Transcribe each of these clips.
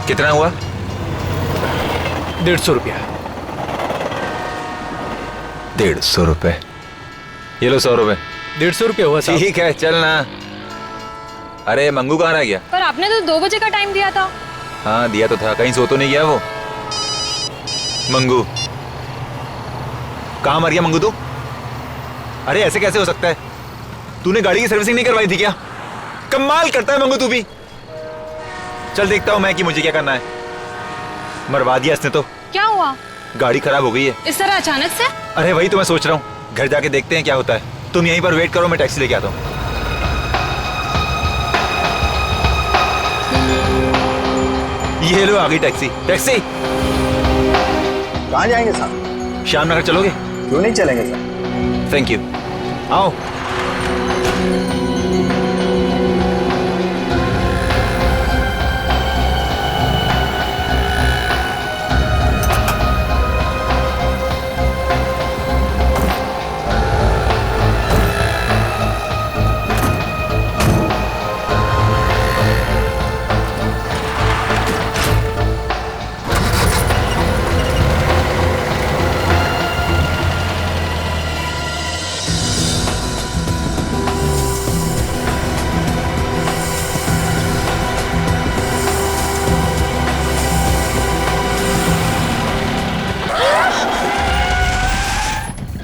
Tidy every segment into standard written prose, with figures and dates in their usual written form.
कितना हुआ? 150 रुपया। 150 रुपए। ये लो 100 रुपए। 150 रुपये हुआ साहब। ठीक है चल ना। अरे मंगू कहाँ रह गया? पर आपने तो 2 बजे का टाइम दिया था। हाँ दिया तो था, कहीं सो तो नहीं गया वो? मंगू कहाँ मर गया मंगू तू? अरे ऐसे कैसे हो सकता है? तूने गाड़ी की सर्विसिंग नहीं करवाई थी क्या? कमाल करता है मंगू तू भी। चल देखता हूँ मैं कि मुझे क्या करना है। मरवा दिया इसने तो। क्या हुआ? गाड़ी खराब हो गई है। इस तरह अचानक से? अरे वही तो मैं सोच रहा हूँ, घर जाके देखते हैं क्या होता है। तुम यहीं पर वेट करो, मैं टैक्सी लेके आता हूँ। ये लो आ गई टैक्सी। टैक्सी कहाँ जाएंगे साहब? श्याम नगर चलोगे? क्यों नहीं चलेंगे सर? Thank you. आओ।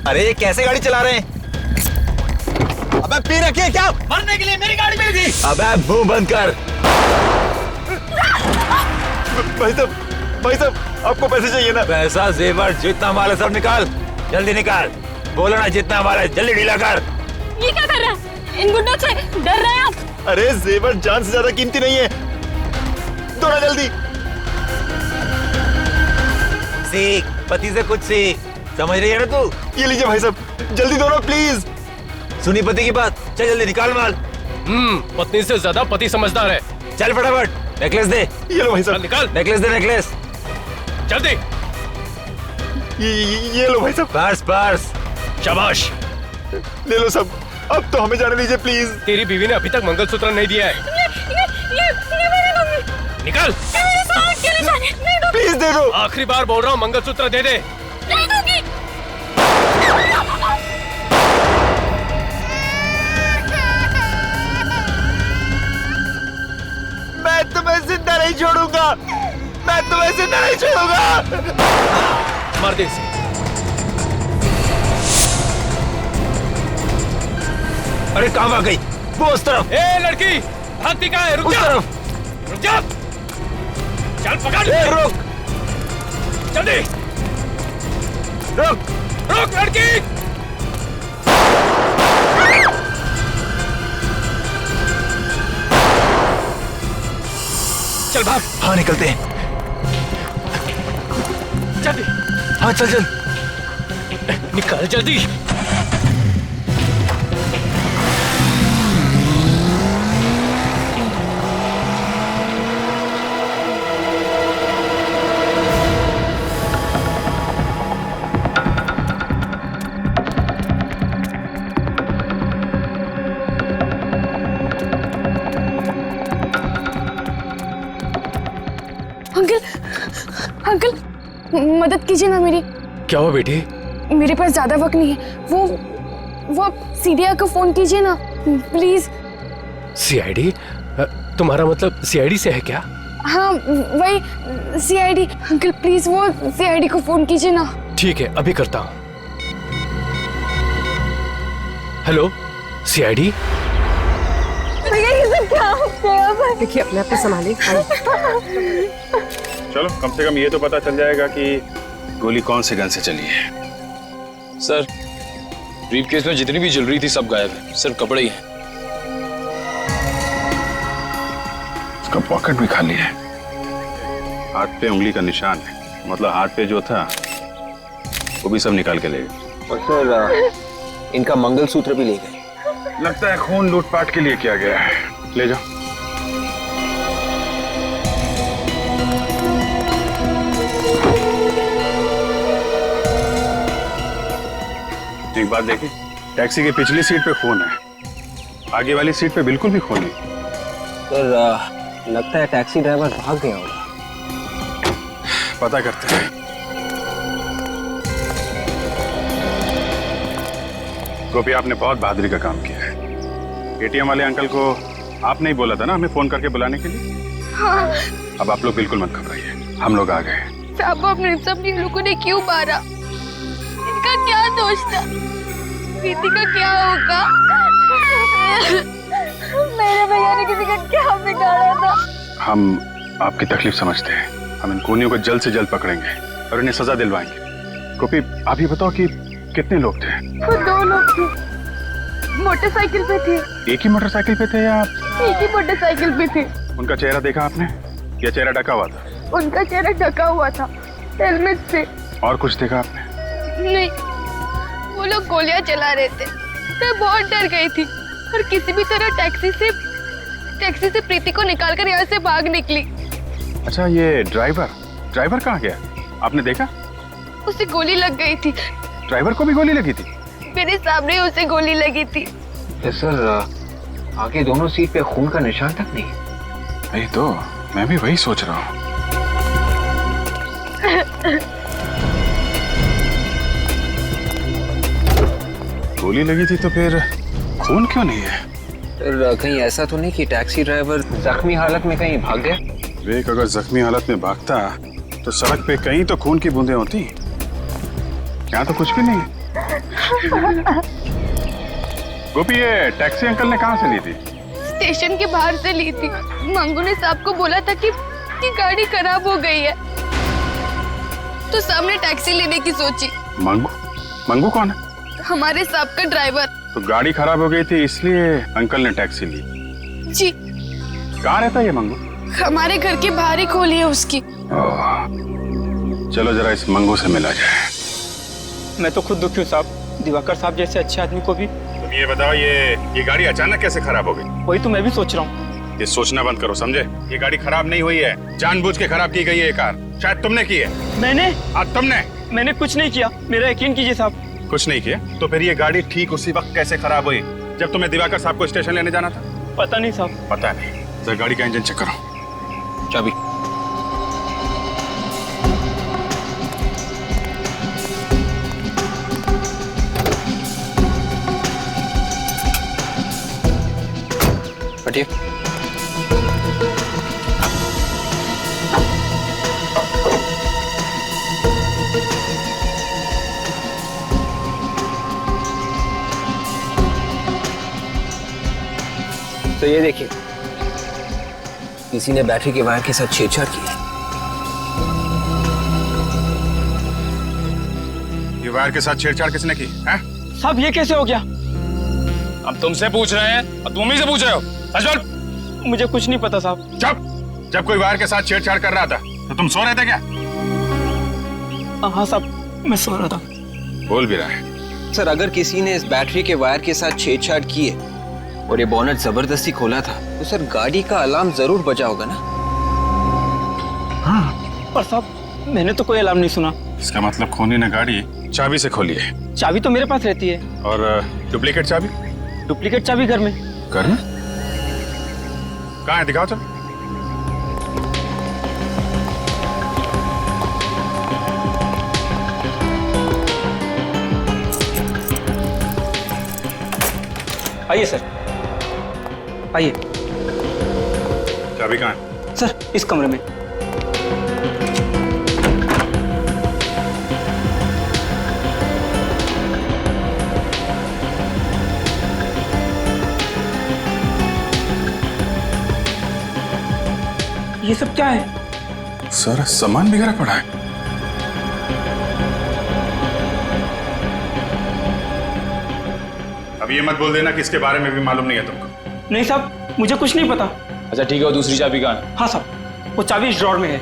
अरे कैसे गाड़ी चला रहे हैं? अबे पी रखी है क्या? मरने के लिए मेरी गाड़ी मिली थी। अबे मुंह बंद कर। भाई साहब आपको पैसे चाहिए ना? पैसा जेवर जितना माल है सब निकाल, जल्दी निकाल। बोलो ना जितना माल है जल्दी ढीला कर। ये क्या कर रहा है? इन गुंडों से डर रहे हैं आप? अरे जेवर जान से ज्यादा कीमती नहीं है, दो ना जल्दी। सीख, पति से कुछ सीख, समझ रही है ना तू? ये लीजिए भाई साहब, जल्दी दो ना प्लीज। सुनी पति की बात, चल जल्दी निकाल माल। पत्नी से ज्यादा पति समझदार है। चल फटाफट। नेकलेस दे। ये लो भाई चल साहब। निकाल नेकलेस दे नेकलेस। जल्दी। ये लो भाई साहब। Purse purse. शाबाश। ले लो सब, अब तो हमें जाने दीजिए प्लीज। तेरी बीवी ने अभी तक मंगलसूत्र नहीं दिया है। ये मेरे दूंगी। निकाल। नहीं दूंगी। प्लीज दे दो। आखिरी बार बोल रहा हूँ, मंगलसूत्र दे दे। नहीं दूंगी। मैं तुम्हें जिंदा नहीं छोड़ूंगा, मैं तुम्हें जिंदा नहीं छोड़ूंगा। मार दे इसे। अरे कहाँ भाग गई? वो उस तरफ। ए लड़की, भागती कहाँ है? रुक उस जा। तरफ। रुक जा। चल पकड़। ए, रुक जल्दी रुक। रुक लड़की। चल भाग। हाँ निकलते हैं। जल्दी हाँ चल चल। निकाल जल्दी। अंकल, अंकल मदद कीजिए ना मेरी। क्या हुआ बेटी? मेरे पास ज्यादा वक्त नहीं है। वो आप सीडीआई को फोन कीजिए ना प्लीज। सीआईडी? तुम्हारा मतलब सीआईडी से है क्या? हाँ वही सीआईडी। अंकल प्लीज वो सीआईडी को फोन कीजिए ना। ठीक है अभी करता हूँ। Hello CID. देखिए अपने आप को संभालिए। चलो कम से कम ये तो पता चल जाएगा कि गोली कौन से गन से चली है। सर ब्रीफकेस में जितनी भी ज्वेलरी थी सब गायब है, सिर्फ कपड़े ही हैं। उसका पॉकेट भी खाली है। हाथ पे उंगली का निशान है, मतलब हाथ पे जो था वो भी सब निकाल के ले गए। और सर इनका मंगलसूत्र भी ले गए। लगता है खून लूटपाट के लिए किया गया है। ले जाओ। एक बात देखिए, टैक्सी की पिछली सीट पे खून है, आगे वाली सीट पे बिल्कुल भी खून नहीं। सर लगता है टैक्सी ड्राइवर भाग गया होगा। पता करते हैं। गोपी, आपने बहुत बहादुरी का काम किया है। एटीएम वाले अंकल को आपने ही बोला था ना हमें फोन करके बुलाने के लिए। हाँ अब आप लोग बिल्कुल मत घबराइए, हम लोग आ गए। साहब, अपने सब लोगों ने क्यों मारा? इनका क्या दोष था? प्रीति का क्या होगा? मेरे भैया ने किसी का क्या बिगाड़ा था? हम आपकी तकलीफ समझते हैं। हम इन खूनियों को जल्द से जल्द पकड़ेंगे और इन्हें सजा दिलवाएंगे। गोपी, आप ही बताओ कि कितने लोग थे? वो 2 लोग थे, मोटरसाइकिल पे थे। एक ही मोटरसाइकिल पे थे या एक ही मोटरसाइकिल पे थे। उनका चेहरा देखा आपने या चेहरा ढका हुआ था? उनका चेहरा ढका हुआ था हेलमेट से। और कुछ देखा आपने? नहीं, वो लोग गोलियां चला रहे थे। मैं बहुत डर गई थी और किसी भी तरह टैक्सी से प्रीति को निकालकर यहाँ से भाग निकली। अच्छा, ये ड्राइवर कहाँ गया? आपने देखा? उसे गोली लग गई थी। ड्राइवर को भी गोली लगी थी? मेरे सामने उसे गोली लगी थी। सर, आगे दोनों सीट पे खून का निशान तक नहीं। नहीं तो मैं भी वही सोच रहा हूँ। गोली लगी थी तो फिर खून क्यों नहीं है? सर, कहीं ऐसा तो नहीं कि टैक्सी ड्राइवर जख्मी हालत में कहीं भाग गया? विवेक, अगर जख्मी हालत में भागता तो सड़क पे कहीं तो खून की बूंदें होती। यहाँ तो कुछ भी नहीं। गोपी, ये टैक्सी अंकल ने कहाँ से ली थी? स्टेशन के बाहर से ली थी। मंगू ने साहब को बोला था कि गाड़ी खराब हो गई है, तो सामने टैक्सी लेने की सोची। मंगू कौन है? हमारे साहब का ड्राइवर। तो गाड़ी खराब हो गई थी इसलिए अंकल ने टैक्सी ली। जी। कहाँ रहता है ये मंगू? हमारे घर के बाहर ही खोली है उसकी। चलो जरा इस मंगू से मिला जाए। मैं तो खुद दुखी हूँ साहब, दिवाकर साहब जैसे अच्छे आदमी को भी। तुम ये बताओ, ये गाड़ी अचानक कैसे खराब हो गई? वही तो मैं भी सोच रहा हूँ। ये सोचना बंद करो, समझे? ये गाड़ी खराब नहीं हुई है, जानबूझ के खराब की गई है ये कार। शायद तुमने की है। मैंने कुछ नहीं किया, मेरा यकीन कीजिए साहब। कुछ नहीं किया तो फिर ये गाड़ी ठीक उसी वक्त कैसे खराब हुई जब तुम्हें दिवाकर साहब को स्टेशन लेने जाना था? पता नहीं साहब। पता नहीं। जरा गाड़ी का इंजन चेक करो। चाबी। हटिए। तो ये देखिए, किसी ने बैटरी के वायर के साथ छेड़छाड़ की। ये वायर के साथ छेड़छाड़ किसने की है? साहब, ये कैसे हो गया? हम तुमसे पूछ रहे हैं और तुम ही से पूछ रहे हो। सच बोल। मुझे कुछ नहीं पता साहब। चुप। जब कोई वायर के साथ छेड़छाड़ कर रहा था तो तुम सो रहे थे क्या? हाँ साहब, मैं सो रहा था। बोल भी रहा है। सर, अगर किसी ने इस बैटरी के वायर के साथ छेड़छाड़ की है और ये बोनट जबरदस्ती खोला था तो सर गाड़ी का अलार्म जरूर बजा होगा ना? हाँ। पर साहब, मैंने तो कोई अलार्म नहीं सुना। इसका मतलब खूनी ने गाड़ी चाबी से खोली है। चाबी तो मेरे पास रहती है। और डुप्लीकेट चाबी? डुप्लीकेट चाबी घर में। घर में? कहाँ है? दिखाओ चल। आइए सर, आइए। चाबी कहाँ है? सर, इस कमरे में। ये सब क्या है? सारा सामान बिगड़ा पड़ा है। अब ये मत बोल देना कि इसके बारे में भी मालूम नहीं है तुमको। नहीं साहब, मुझे कुछ नहीं पता। अच्छा ठीक है, वो दूसरी चाबी कहाँ है? हाँ साहब, वो चाबी इस ड्रॉर में है।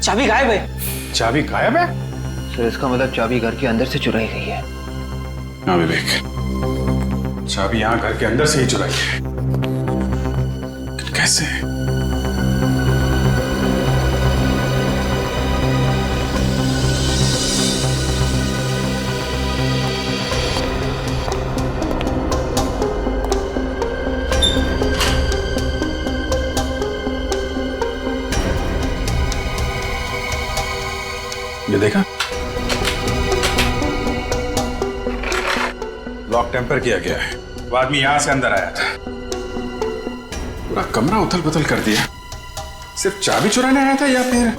चाबी गायब है। चाबी गायब है? सर, इसका मतलब चाबी घर के अंदर से चुराई गई है। हाँ विवेक, चाबी यहाँ घर के अंदर से ही चुराई है। कैसे? लॉक टेम्पर किया गया है। वो आदमी यहाँ से अंदर आया था, पूरा कमरा उथल पुथल कर दिया। सिर्फ चाबी चुराने आया था या फिर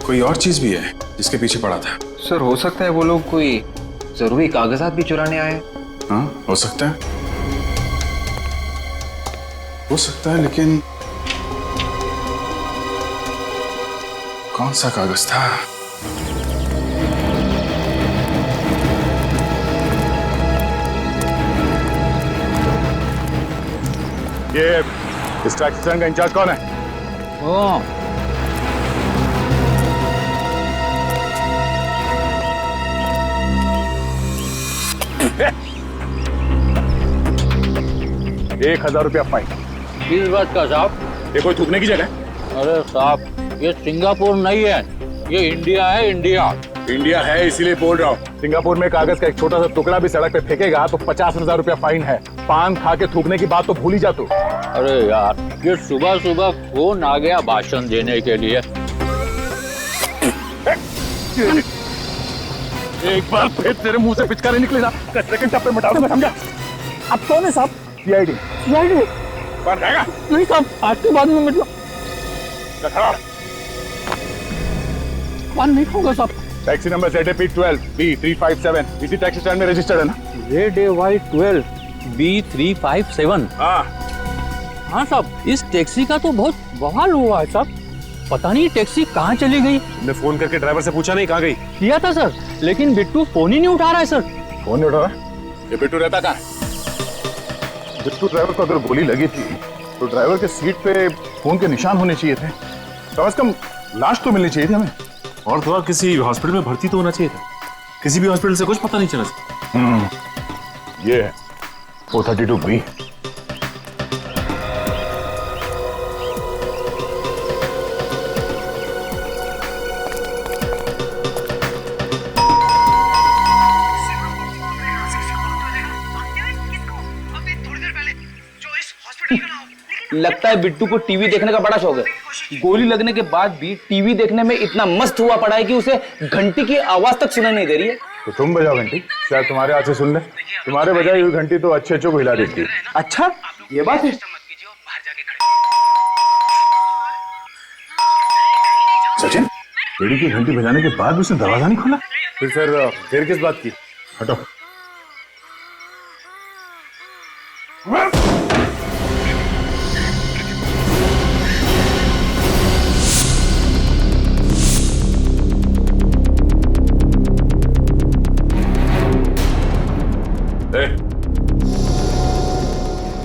कोई और चीज भी है जिसके पीछे पड़ा था? सर हो सकता है वो लोग कोई जरूरी कागजात भी चुराने आए। हाँ हो सकता है, हो सकता है, लेकिन कौन सा कागज था? ये इस टैक्सी स्टैंड का इंचार्ज कौन है? ₹1000 फाइन। किस बात का साहब? ये कोई थूकने की जगह? अरे साहब ये सिंगापुर नहीं है, ये इंडिया है, इंडिया। इंडिया है इसीलिए बोल रहा हूँ। सिंगापुर में कागज का एक छोटा सा टुकड़ा भी सड़क पे फेंकेगा तो ₹50,000 फाइन है। पान खा के थूकने की बात तो भूल ही जा तू। अरे यार ये सुबह सुबह कौन आ गया भाषण देने के लिए? एक बार फिर तेरे मुंह से पिचकारी निकली ना, कचरे के टप्पे मटा दूंगा, समझा? आप कौन है साहब? सीआईडी। सीआईडी? बाहर जाएगा? नहीं साहब, आज के बाद में मतलब नहीं होगा साहब। टैक्सी नंबर ZAP12 B357 इसी टैक्सी स्टैंड में रजिस्टर्ड है ना? ZAY12 B357। हाँ साहब, इस टैक्सी का तो बहुत बवाल हुआ है साहब। पता नहीं टैक्सी कहाँ चली गई। तुमने फोन करके ड्राइवर से पूछा नहीं कहाँ गई? किया था सर, लेकिन बिट्टू फोन ही नहीं उठा रहा है सर। फोन नहीं उठा रहा? ये बिट्टू रहता कहाँ है? बिट्टू ड्राइवर को अगर गोली लगी थी तो ड्राइवर के सीट पे फोन के निशान होने चाहिए थे। कम से कम लाश तो मिलनी चाहिए थी हमें। और थोड़ा किसी हॉस्पिटल में भर्ती तो होना चाहिए था। किसी भी हॉस्पिटल से कुछ पता नहीं चला। ये है 432B। लगता है बिट्टू को टीवी देखने का बड़ा शौक है। गोली लगने के बाद भी टीवी देखने में इतना मस्त हुआ पड़ा है कि उसे घंटी की आवाज तक सुनाई नहीं दे रही है। तो तुम बजाओ घंटी, शायद तुम्हारे हाथ से सुन ले। तुम्हारे बजाई हुई घंटी तो अच्छे को हिला देती है। अच्छा ये बात है। सचिन, बेड़ी की घंटी बजाने के बाद भी उसने दरवाजा नहीं खोला? फिर सर देर किस बात की? हटो।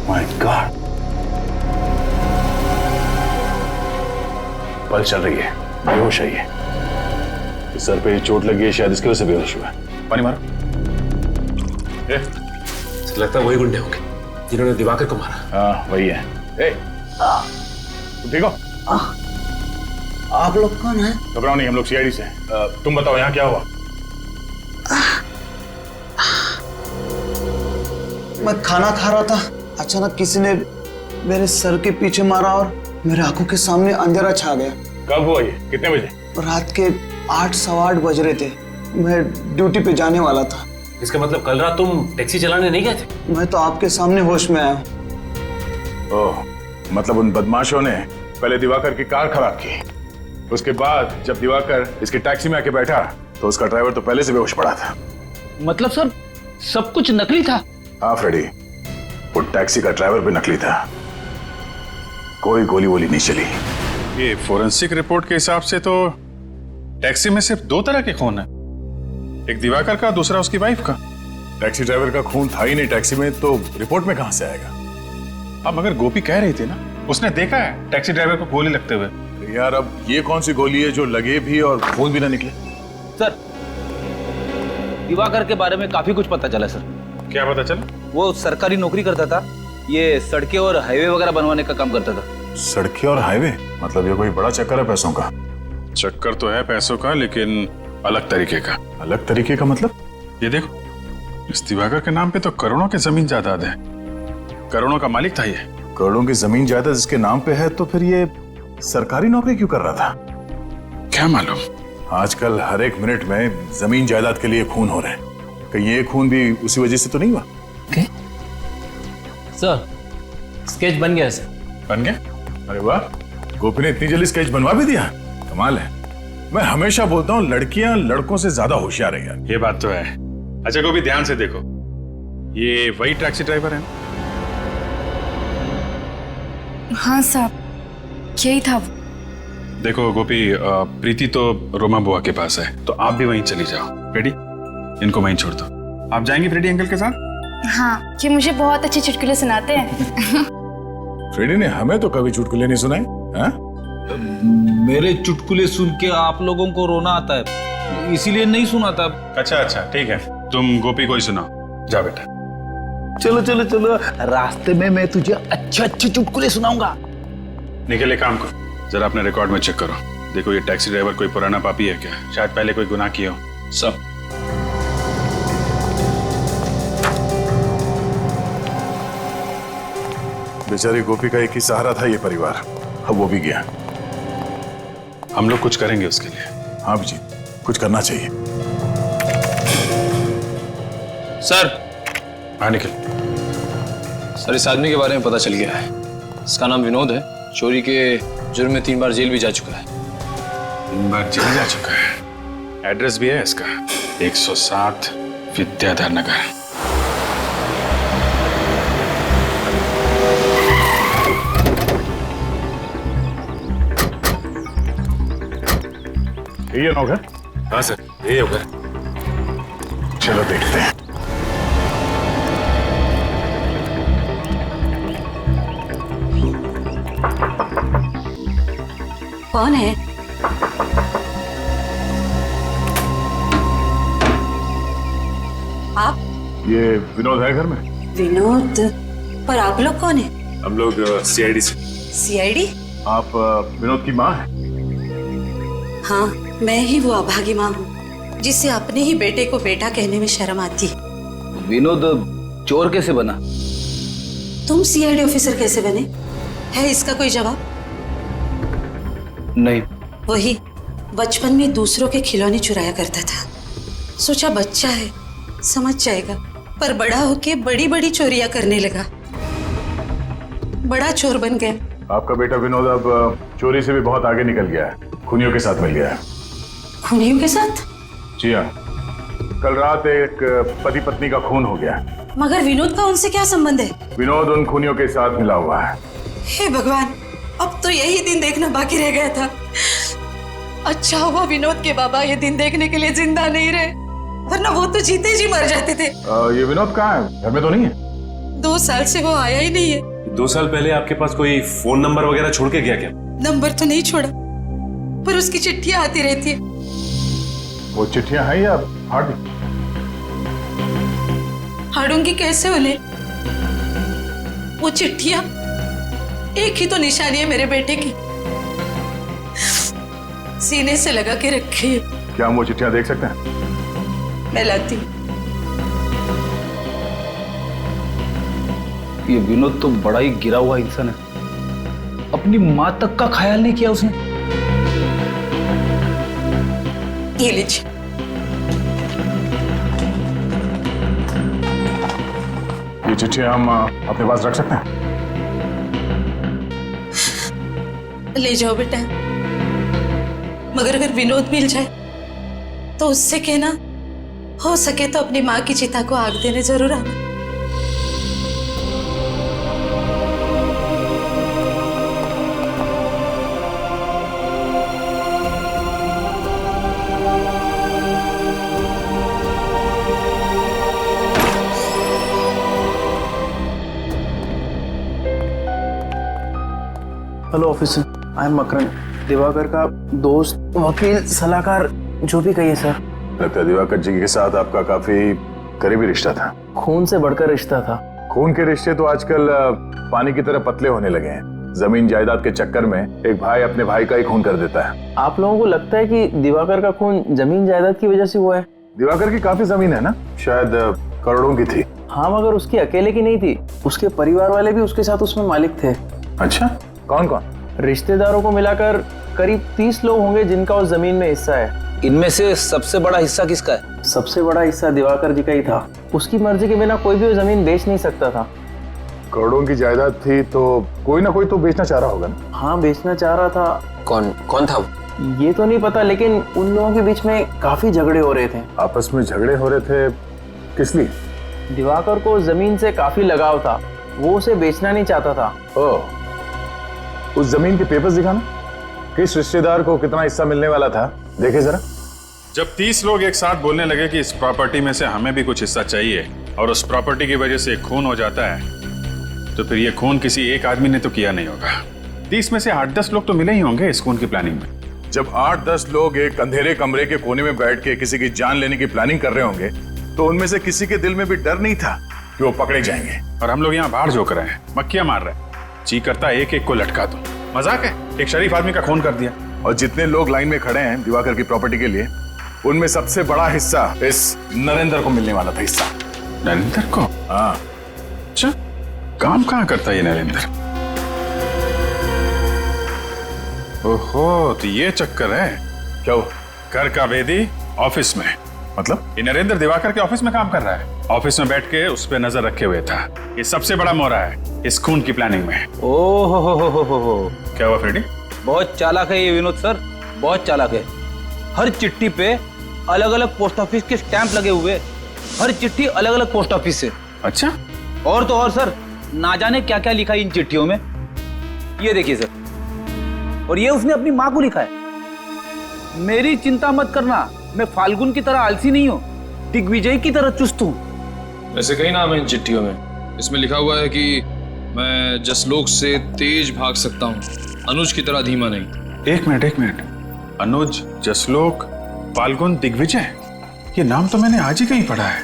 माय गॉड, पल चल रही है, बेहोश है ये। सर पे चोट लगी है, शायद इसकी वजह से बेहोश हुआ है। पानी मारो। लगता है वही गुंडे होंगे जिन्होंने दिवाकर को मारा। हाँ वही है। तुम ठीक हो? आप लोग कौन है? घबराओ नहीं, हम लोग सीआईडी से हैं। तुम बताओ यहाँ क्या हुआ? मैं खाना खा रहा था, अचानक किसी ने मेरे सर के पीछे मारा और मेरे आंखों के सामने अंधेरा छा गया। कब हुआ ये? कितने बजे? रात के 8 सवा 8 बज रहे थे। मैं ड्यूटी पे जाने वाला था। इसका मतलब कल रात तुम टैक्सी चलाने नहीं गए थे? मैं तो आपके सामने होश में आया हूँ। ओह, मतलब उन बदमाशों ने पहले दिवाकर की कार खराब की, उसके बाद जब दिवाकर इसकी टैक्सी में आके बैठा तो उसका ड्राइवर तो पहले से बेहोश पड़ा था। मतलब सर सब कुछ नकली था? हाँ फ्रेडी, वो टैक्सी का ड्राइवर भी नकली था। कोई गोली वोली नहीं चली। ये फोरेंसिक रिपोर्ट के हिसाब से तो टैक्सी में सिर्फ 2 तरह के खून है, एक दिवाकर का, दूसरा उसकी वाइफ का। टैक्सी ड्राइवर का खून था ही नहीं टैक्सी में, तो रिपोर्ट में कहां से आएगा? अब मगर गोपी कह रही थी ना, उसने देखा है टैक्सी ड्राइवर को गोली लगते हुए। तो यार अब ये कौन सी गोली है जो लगे भी और खून भी ना निकले? सर दिवाकर के बारे में काफी कुछ पता चला सर। क्या पता चला? वो सरकारी नौकरी करता था, ये सड़कें और हाईवे वगैरह बनवाने का काम करता था। सड़कें और हाईवे? मतलब ये कोई बड़ा चक्कर है पैसों का? चक्कर तो है पैसों का, लेकिन अलग तरीके का। अलग तरीके का मतलब? ये देखो, इस दिवाकर के नाम पे तो करोड़ों की जमीन जायदाद है। करोड़ों का मालिक था ये। करोड़ों की जमीन जायदाद जिसके नाम पे है, तो फिर ये सरकारी नौकरी क्यों कर रहा था? क्या मालूम। आजकल हर एक मिनट में जमीन जायदाद के लिए खून हो रहे हैं। कहीं ये खून भी उसी वजह से तो नहीं हुआ? सर स्केच बन गया सर। बन गया? अरे वाह, गोपी ने इतनी जल्दी स्केच बनवा भी दिया, कमाल है। मैं हमेशा बोलता हूँ लड़कियां लड़कों से ज्यादा होशियार है यार। ये बात तो है। अच्छा गोपी ध्यान से देखो, ये वही टैक्सी ड्राइवर है ना? हाँ साहब, यही था वो। देखो गोपी, प्रीति तो रोमा बुआ के पास है, तो आप भी वहीं चली जाओ। रेडी? इनको वहीं छोड़ दो। आप जाएंगी फ्रेडी अंकल के साथ? हाँ, ये मुझे बहुत अच्छे चुटकुले सुनाते हैं। फ्रेडी ने हमें तो कभी चुटकुले नहीं सुनाए। हाँ? मेरे चुटकुले सुन के आप लोगों को रोना आता है, इसीलिए नहीं सुनाता। अच्छा अच्छा ठीक है, तुम गोपी को ही सुनाओ। जा बेटा। चलो चलो चलो, रास्ते में मैं तुझे अच्छे अच्छे चुटकुले सुनाऊंगा। निकल एक काम करो, जरा अपने रिकॉर्ड में चेक करो, देखो ये टैक्सी ड्राइवर कोई पुराना पापी है क्या? शायद पहले कोई गुनाह किया हो। सब बेचारी गोपी का एक ही सहारा था ये परिवार, अब वो भी गया। हम लोग कुछ करेंगे उसके लिए। हाँ जी, कुछ करना चाहिए। सर। हाँ निकल। सर इस आदमी के बारे में पता चल गया है। इसका नाम विनोद है, चोरी के जुर्म में 3 बार जेल भी जा चुका है। 3 बार जेल जा चुका है। एड्रेस भी है इसका, 107 विद्याधर नगर। ये होगा? हाँ सर, ये होगा। चलो देखते हैं। कौन है? आप? ये विनोद है घर में? विनोद? पर आप लोग कौन है? हम लोग सीआईडी से। सीआईडी? आप विनोद की माँ हैं? हाँ, मैं ही वो अभागी माँ हूँ जिससे अपने ही बेटे को बेटा कहने में शर्म आती। विनोद चोर कैसे बना? तुम सीआईडी ऑफिसर कैसे बने? है इसका कोई जवाब? नहीं। वही बचपन में दूसरों के खिलौने चुराया करता था, सोचा बच्चा है समझ जाएगा, पर बड़ा होके बड़ी बड़ी चोरियां करने लगा, बड़ा चोर बन गया। आपका बेटा विनोद अब चोरी से भी बहुत आगे निकल गया है, खूनियों के साथ मिल गया है। खूनियों के साथ? जी हाँ, कल रात एक पति पत्नी का खून हो गया। मगर विनोद का उनसे क्या संबंध है? विनोद उन खूनियों के साथ मिला हुआ है। हे भगवान, अब तो यही दिन देखना बाकी रह गया था। अच्छा हुआ विनोद के बाबा ये दिन देखने के लिए जिंदा नहीं रहे, वरना वो तो जीते जी मर जाते थे। ये विनोद कहाँ है? घर में तो नहीं है? 2 साल से वो आया ही नहीं है। 2 साल पहले आपके पास कोई फोन नंबर वगैरह छोड़ के गया क्या? नंबर तो नहीं छोड़ा, पर उसकी चिट्ठियां आती रहती है। वो चिट्ठियां हैं या फाड़ दी? फाड़ूंगी कैसे उन्हें? वो चिट्ठियां एक ही तो निशानी है मेरे बेटे की, सीने से लगा के रखी है। क्या हम वो चिट्ठियां देख सकते हैं? मैं लाती हूँ। ये विनोद तो बड़ा ही गिरा हुआ इंसान है, अपनी माँ तक का ख्याल नहीं किया उसने। ये लीजिए। ये चिट्ठियां हम अपने पास रख सकते हैं? ले जाओ बेटा, मगर अगर विनोद मिल जाए तो उससे कहना हो सके तो अपनी माँ की चिता को आग देने जरूर आना। Hello officer, I am Makaran, Diwakar का दोस्त, वकील, सलाहकार, जो भी कहिए सर। लगता है दिवाकर जी के साथ आपका काफी करीबी रिश्ता था। खून से बढ़कर रिश्ता था। खून के रिश्ते तो आजकल पानी की तरह पतले होने लगे हैं। जमीन जायदाद के चक्कर में एक भाई अपने भाई का ही खून कर देता है। आप लोगों को लगता है कि दिवाकर का खून जमीन जायदाद की वजह से हुआ है? दिवाकर की काफी जमीन है ना, शायद करोड़ों की थी। हाँ, मगर उसकी अकेले की नहीं थी, उसके परिवार वाले भी उसके साथ उसमें मालिक थे। अच्छा, कौन कौन? रिश्तेदारों को मिलाकर करीब 30 लोग होंगे जिनका उस जमीन में हिस्सा है। इनमें से सबसे बड़ा हिस्सा किसका है? सबसे बड़ा हिस्सा दिवाकर जी का ही था। उसकी मर्जी के बिना कोई भी वो जमीन बेच नहीं सकता था। करोड़ों की जायदाद थी तो कोई ना कोई तो बेचना चाह रहा होगा ना। हाँ, बेचना चाह रहा था। कौन था वो? ये तो नहीं पता, लेकिन उन लोगों के बीच में काफी झगड़े हो रहे थे। आपस में झगड़े हो रहे थे, किस लिए? दिवाकर को जमीन से काफी लगाव था, वो उसे बेचना नहीं चाहता था। ओह, उस जमीन के पेपर्स दिखाना, किस रिश्तेदार को कितना हिस्सा मिलने वाला था, देखे जरा। जब 30 लोग एक साथ बोलने लगे कि इस प्रॉपर्टी में से हमें भी कुछ हिस्सा चाहिए और उस प्रॉपर्टी की वजह से खून हो जाता है, तो फिर ये खून किसी एक आदमी ने तो किया नहीं होगा। 30 में से 8-10 लोग तो मिले ही होंगे इस खून की प्लानिंग में। जब 8-10 लोग एक अंधेरे कमरे के कोने में बैठ के किसी की जान लेने की प्लानिंग कर रहे होंगे, तो उनमें से किसी के दिल में भी डर नहीं था कि वो पकड़े जाएंगे। और हम लोग यहाँ बाहर जोक रहे हैं, मक्खियां मार रहे हैं, जी करता एक एक को लटका दो। मजाक है, एक शरीफ आदमी का खून कर दिया। और जितने लोग लाइन में खड़े हैं दिवाकर की प्रॉपर्टी के लिए, उनमें सबसे बड़ा हिस्सा इस नरेंद्र को मिलने वाला था। हिस्सा नरेंद्र को? हाँ। अच्छा, काम कहाँ करता है ये नरेंद्र? ओहो, तो ये चक्कर है। क्या हो? घर का वेदी ऑफिस में, मतलब? ये नरेंद्र दिवाकर के ऑफिस में काम कर रहा है। ऑफिस में बैठ के उस पे नजर रखे हुए था। ये सबसे बड़ा मोहरा है इस खून की प्लानिंग में। ओहो हो। क्या हुआ फ्रेडी? बहुत चालाक है ये विनोद सर, बहुत चालाक है। हर चिट्ठी पे अलग अलग पोस्ट ऑफिस के स्टैंप लगे हुए, हर चिट्ठी अलग अलग पोस्ट ऑफिस से। अच्छा, और तो और सर, ना जाने क्या क्या लिखा है इन चिट्ठियों में। ये देखिए सर, और ये उसने अपनी माँ को लिखा है। मेरी चिंता मत करना, मैं फाल्गुन की तरह आलसी नहीं हूँ, दिग्विजय की तरह चुस्त हूँ। ऐसे कई नाम है इन चिट्ठियों में। इसमें लिखा हुआ है कि मैं जसलोक से तेज भाग सकता हूँ, अनुज की तरह धीमा नहीं। एक मिनट। अनुज, जसलोक, फाल्गुन, दिग्विजय, ये नाम तो मैंने आज ही कहीं पढ़ा है।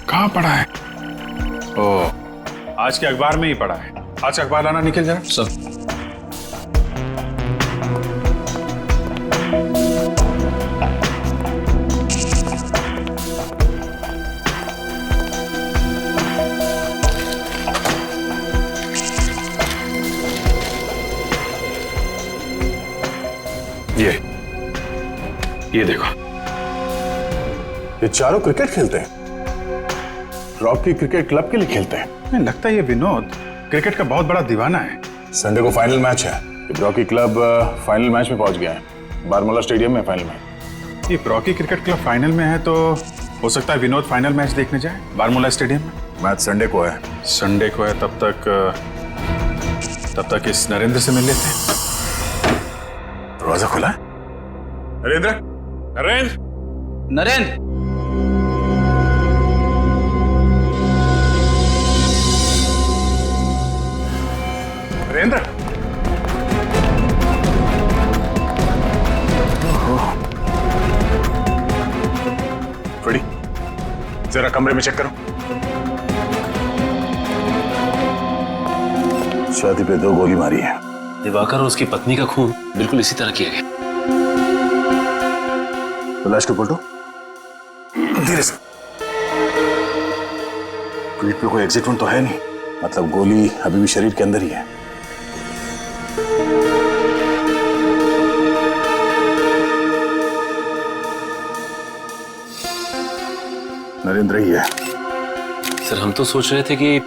कहाँ पढ़ा है? ओह, आज के अखबार में ही पढ़ा है। आज का अखबार लाना निकल जरा। सब ये देखो, ये चारों क्रिकेट खेलते हैं, रॉकी क्रिकेट क्लब के लिए खेलते हैं। मुझे लगता है ये विनोद क्रिकेट का बहुत बड़ा दीवाना है। संडे को फाइनल मैच है, रॉकी क्लब फाइनल मैच में पहुंच गया है, बारमूला स्टेडियम में फाइनल में। ये रॉकी क्रिकेट क्लब फाइनल में है तो हो सकता है विनोद फाइनल मैच देखने जाए बारमूला स्टेडियम में। मैच संडे को है। संडे को है, तब तक इस नरेंद्र से मिल लेते हैं। दरवाजा खुला है। नरेंद्र, नरेंद्र, नरेंद्र, फ्रेडी, जरा कमरे में चेक करो। छाती पे 2 गोली मारी है। दिवाकर और उसकी पत्नी का खून बिल्कुल इसी तरह किया गया। लाश को पलटो धीरे से। पीठ पे कोई एग्जिट वोन तो है नहीं, मतलब गोली अभी भी शरीर के अंदर ही है। नरेंद्र ही है। सर, हम तो सोच रहे थे कि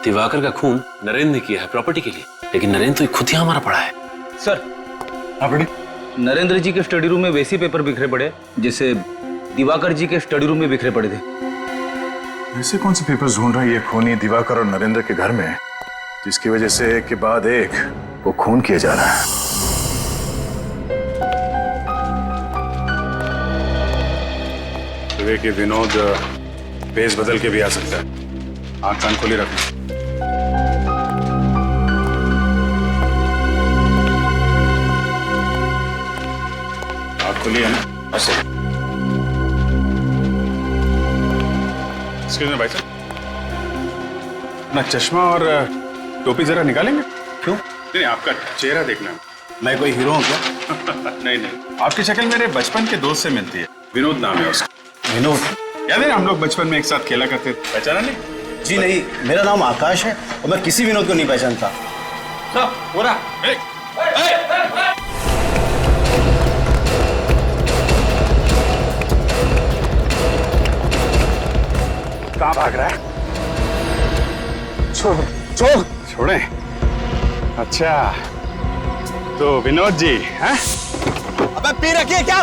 दिवाकर का खून नरेंद्र ने किया है प्रॉपर्टी के लिए, लेकिन नरेंद्र तो खुद ही हमारा पड़ा है। सर, नरेंद्र जी के स्टडी रूम में वैसे पेपर बिखरे पड़े जैसे दिवाकर जी के स्टडी रूम में बिखरे पड़े थे। ऐसे कौन से पेपर्स ढूंढ रहे हैं ये खूनी दिवाकर और नरेंद्र के घर में, जिसकी वजह से एक के बाद एक वो खून किया जा रहा है? कि विनोद भेस बदल के भी आ सकता है। आंख कान खोली रखना। आंख खोली है ना? ऐसे। एक्सक्यूज मी भाई साहब, अपना चश्मा और टोपी जरा निकालेंगे? क्यों? नहीं, आपका चेहरा देखना। मैं कोई हीरो हूँ क्या? नहीं, आपकी शक्ल मेरे बचपन के दोस्त से मिलती है। विनोद नाम है उसका। विनोद? याद है हम लोग बचपन में एक साथ खेला करते थे, पहचाना नहीं? जी नहीं, मेरा नाम आकाश है और मैं किसी विनोद को नहीं पहचानता। हो रहा कहाँ भाग रहा है? छोड़ छोड़ छोड़े। अच्छा तो विनोद जी हैं? अबे पी रखी है क्या?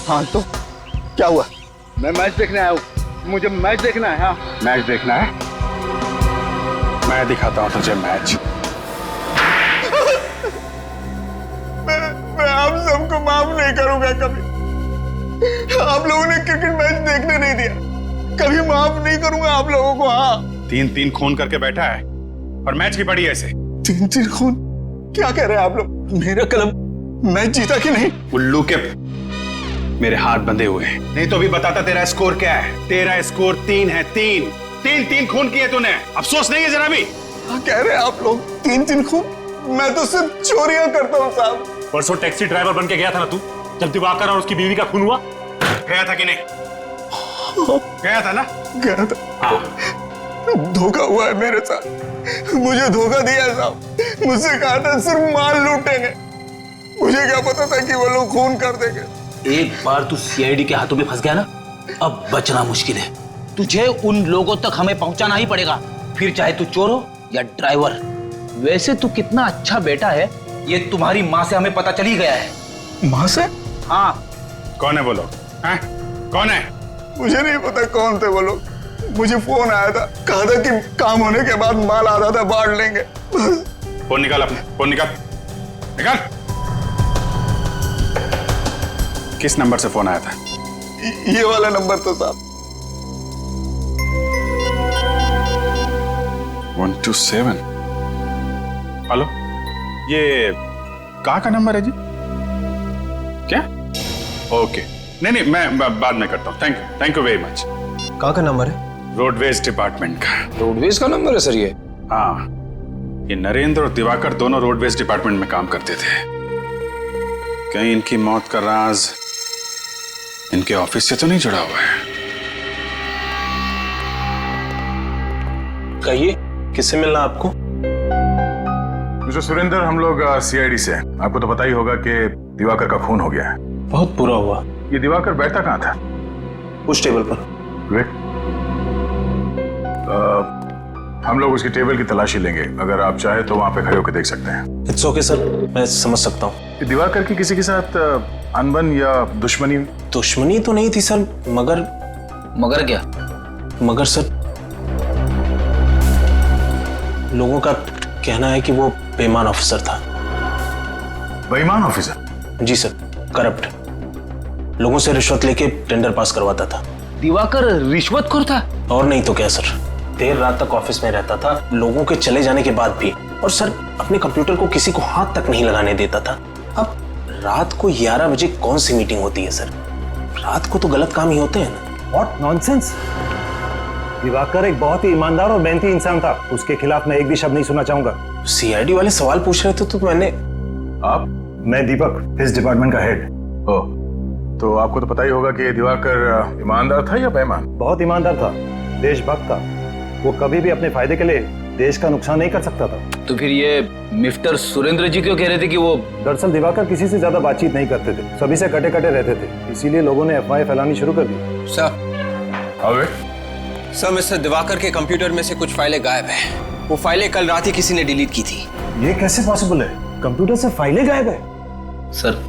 हाँ तो क्या हुआ? मैं मैच देखने आया हूँ, मुझे मैच देखना है। हाँ मैच देखना है, मैं दिखाता हूँ तुझे मैच। मैं आप सबको माफ नहीं करूंगा कभी। आप लोगों ने क्रिकेट मैच देखने नहीं दिया, कभी माफ नहीं करूंगा आप लोगों को। हाँ 3-3 खून करके बैठा है और मैच की पड़ी ऐसे। 3-3 खून? क्या कह रहे हैं आप लोग? मेरा क्लब मैच जीता कि नहीं? उल्लू के मेरे हाथ बंधे हुए हैं, नहीं तो अभी बताता तेरा स्कोर क्या है। तेरा स्कोर 3 है। 3 खून किए तूने, अफसोस नहीं है जरा भी? क्या कह रहे हैं आप लोग? 3-3 खून? मैं तो सिर्फ चोरियां करता हूँ साहब। परसों टैक्सी ड्राइवर बन के गया था ना तू, जब दिवाकर और उसकी बीवी का खून हुआ? गया था कि नहीं? गया था ना? गया था। हाँ। धोखा हुआ है मेरे साथ, मुझे धोखा दिया साहब। मुझसे कहा था सिर्फ माल लूटेंगे, मुझे क्या पता था कि वो लोग खून कर देंगे। एक बार तू सीआईडी के हाथों में फंस गया ना, अब बचना मुश्किल है। तुझे उन लोगों तक हमें पहुंचाना ही पड़ेगा, फिर चाहे तू चोर हो या ड्राइवर। वैसे तू कितना अच्छा बेटा है, ये तुम्हारी माँ से हमें पता चल ही गया है। माँ से? हाँ। कौन है वो लोग? कौन है? मुझे नहीं पता कौन थे वो लोग। मुझे फोन आया था, कहा था कि काम होने के बाद माल आ रहा था, बांट लेंगे। फोन निकाल अपने, फोन निकाल। किस नंबर से फोन आया था? ये वाला नंबर तो साहब। 127। हेलो, ये कहाँ का नंबर है जी? क्या? ओके, नहीं मैं बाद में करता हूँ। Thank you very much. कहाँ का नंबर है? रोडवेज डिपार्टमेंट का। रोडवेज का नंबर है सर ये? हाँ, ये नरेंद्र और दिवाकर दोनों रोडवेज डिपार्टमेंट में काम करते थे। कहीं इनकी मौत का राज इनके ऑफिस से तो नहीं जुड़ा हुआ है? कहिए, किससे मिलना आपको? मिस्टर सुरेंद्र, हम लोग सीआईडी से। आपको तो पता ही होगा कि दिवाकर का खून हो गया है। बहुत बुरा हुआ। ये दिवाकर बैठता कहाँ था? उस टेबल पर। हम लोग उसकी टेबल की तलाशी लेंगे, अगर आप चाहे तो वहां पे खड़े होकर देख सकते हैं। इट्स ओके सर, मैं समझ सकता हूँ। दिवाकर की किसी के साथ अनबन या दुश्मनी? दुश्मनी तो नहीं थी सर, मगर क्या? मगर सर, लोगों का कहना है कि वो बेईमान ऑफिसर था। बेईमान ऑफिसर? जी सर, करप्ट। लोगों से रिश्वत लेके टेंडर पास करवाता था। दिवाकर रिश्वतखोर था? और नहीं तो क्या सर, देर रात तक ऑफिस में रहता था, लोगों के चले जाने के बाद भी। और सर, अपने कंप्यूटर को किसी को हाथ तक नहीं लगाने देता था। अब रात को 11 बजे कौन सी मीटिंग होती है सर? रात को तो गलत काम ही होते हैं ना। What nonsense! दिवाकर एक बहुत ही ईमानदार और मेहनती इंसान था, उसके खिलाफ मैं एक भी शब्द नहीं सुनना चाहूंगा। सीआईडी वाले सवाल पूछ रहे थे तो मैंने। आप? मैं दीपक, इस डिपार्टमेंट का हेड। ओह, तो आपको तो पता ही होगा कि दिवाकर ईमानदार था या बेईमान? बहुत ईमानदार था, देशभक्त था। वो कभी भी अपने फायदे के लिए देश का नुकसान नहीं कर सकता था। तो फिर ये मिस्टर सुरेंद्र जी क्यों कह रहे थे कि वो? दरअसल दिवाकर किसी से ज्यादा बातचीत नहीं करते थे, सभी से कटे कटे रहते थे, इसीलिए लोगों ने अफवाहें फैलानी शुरू कर दी। सर, मिस्टर दिवाकर के कंप्यूटर में से कुछ फाइलें गायब है। वो फाइलें कल रात ही किसी ने डिलीट की थी। ये कैसे पॉसिबल है? कंप्यूटर से फाइलें गायब है? सर,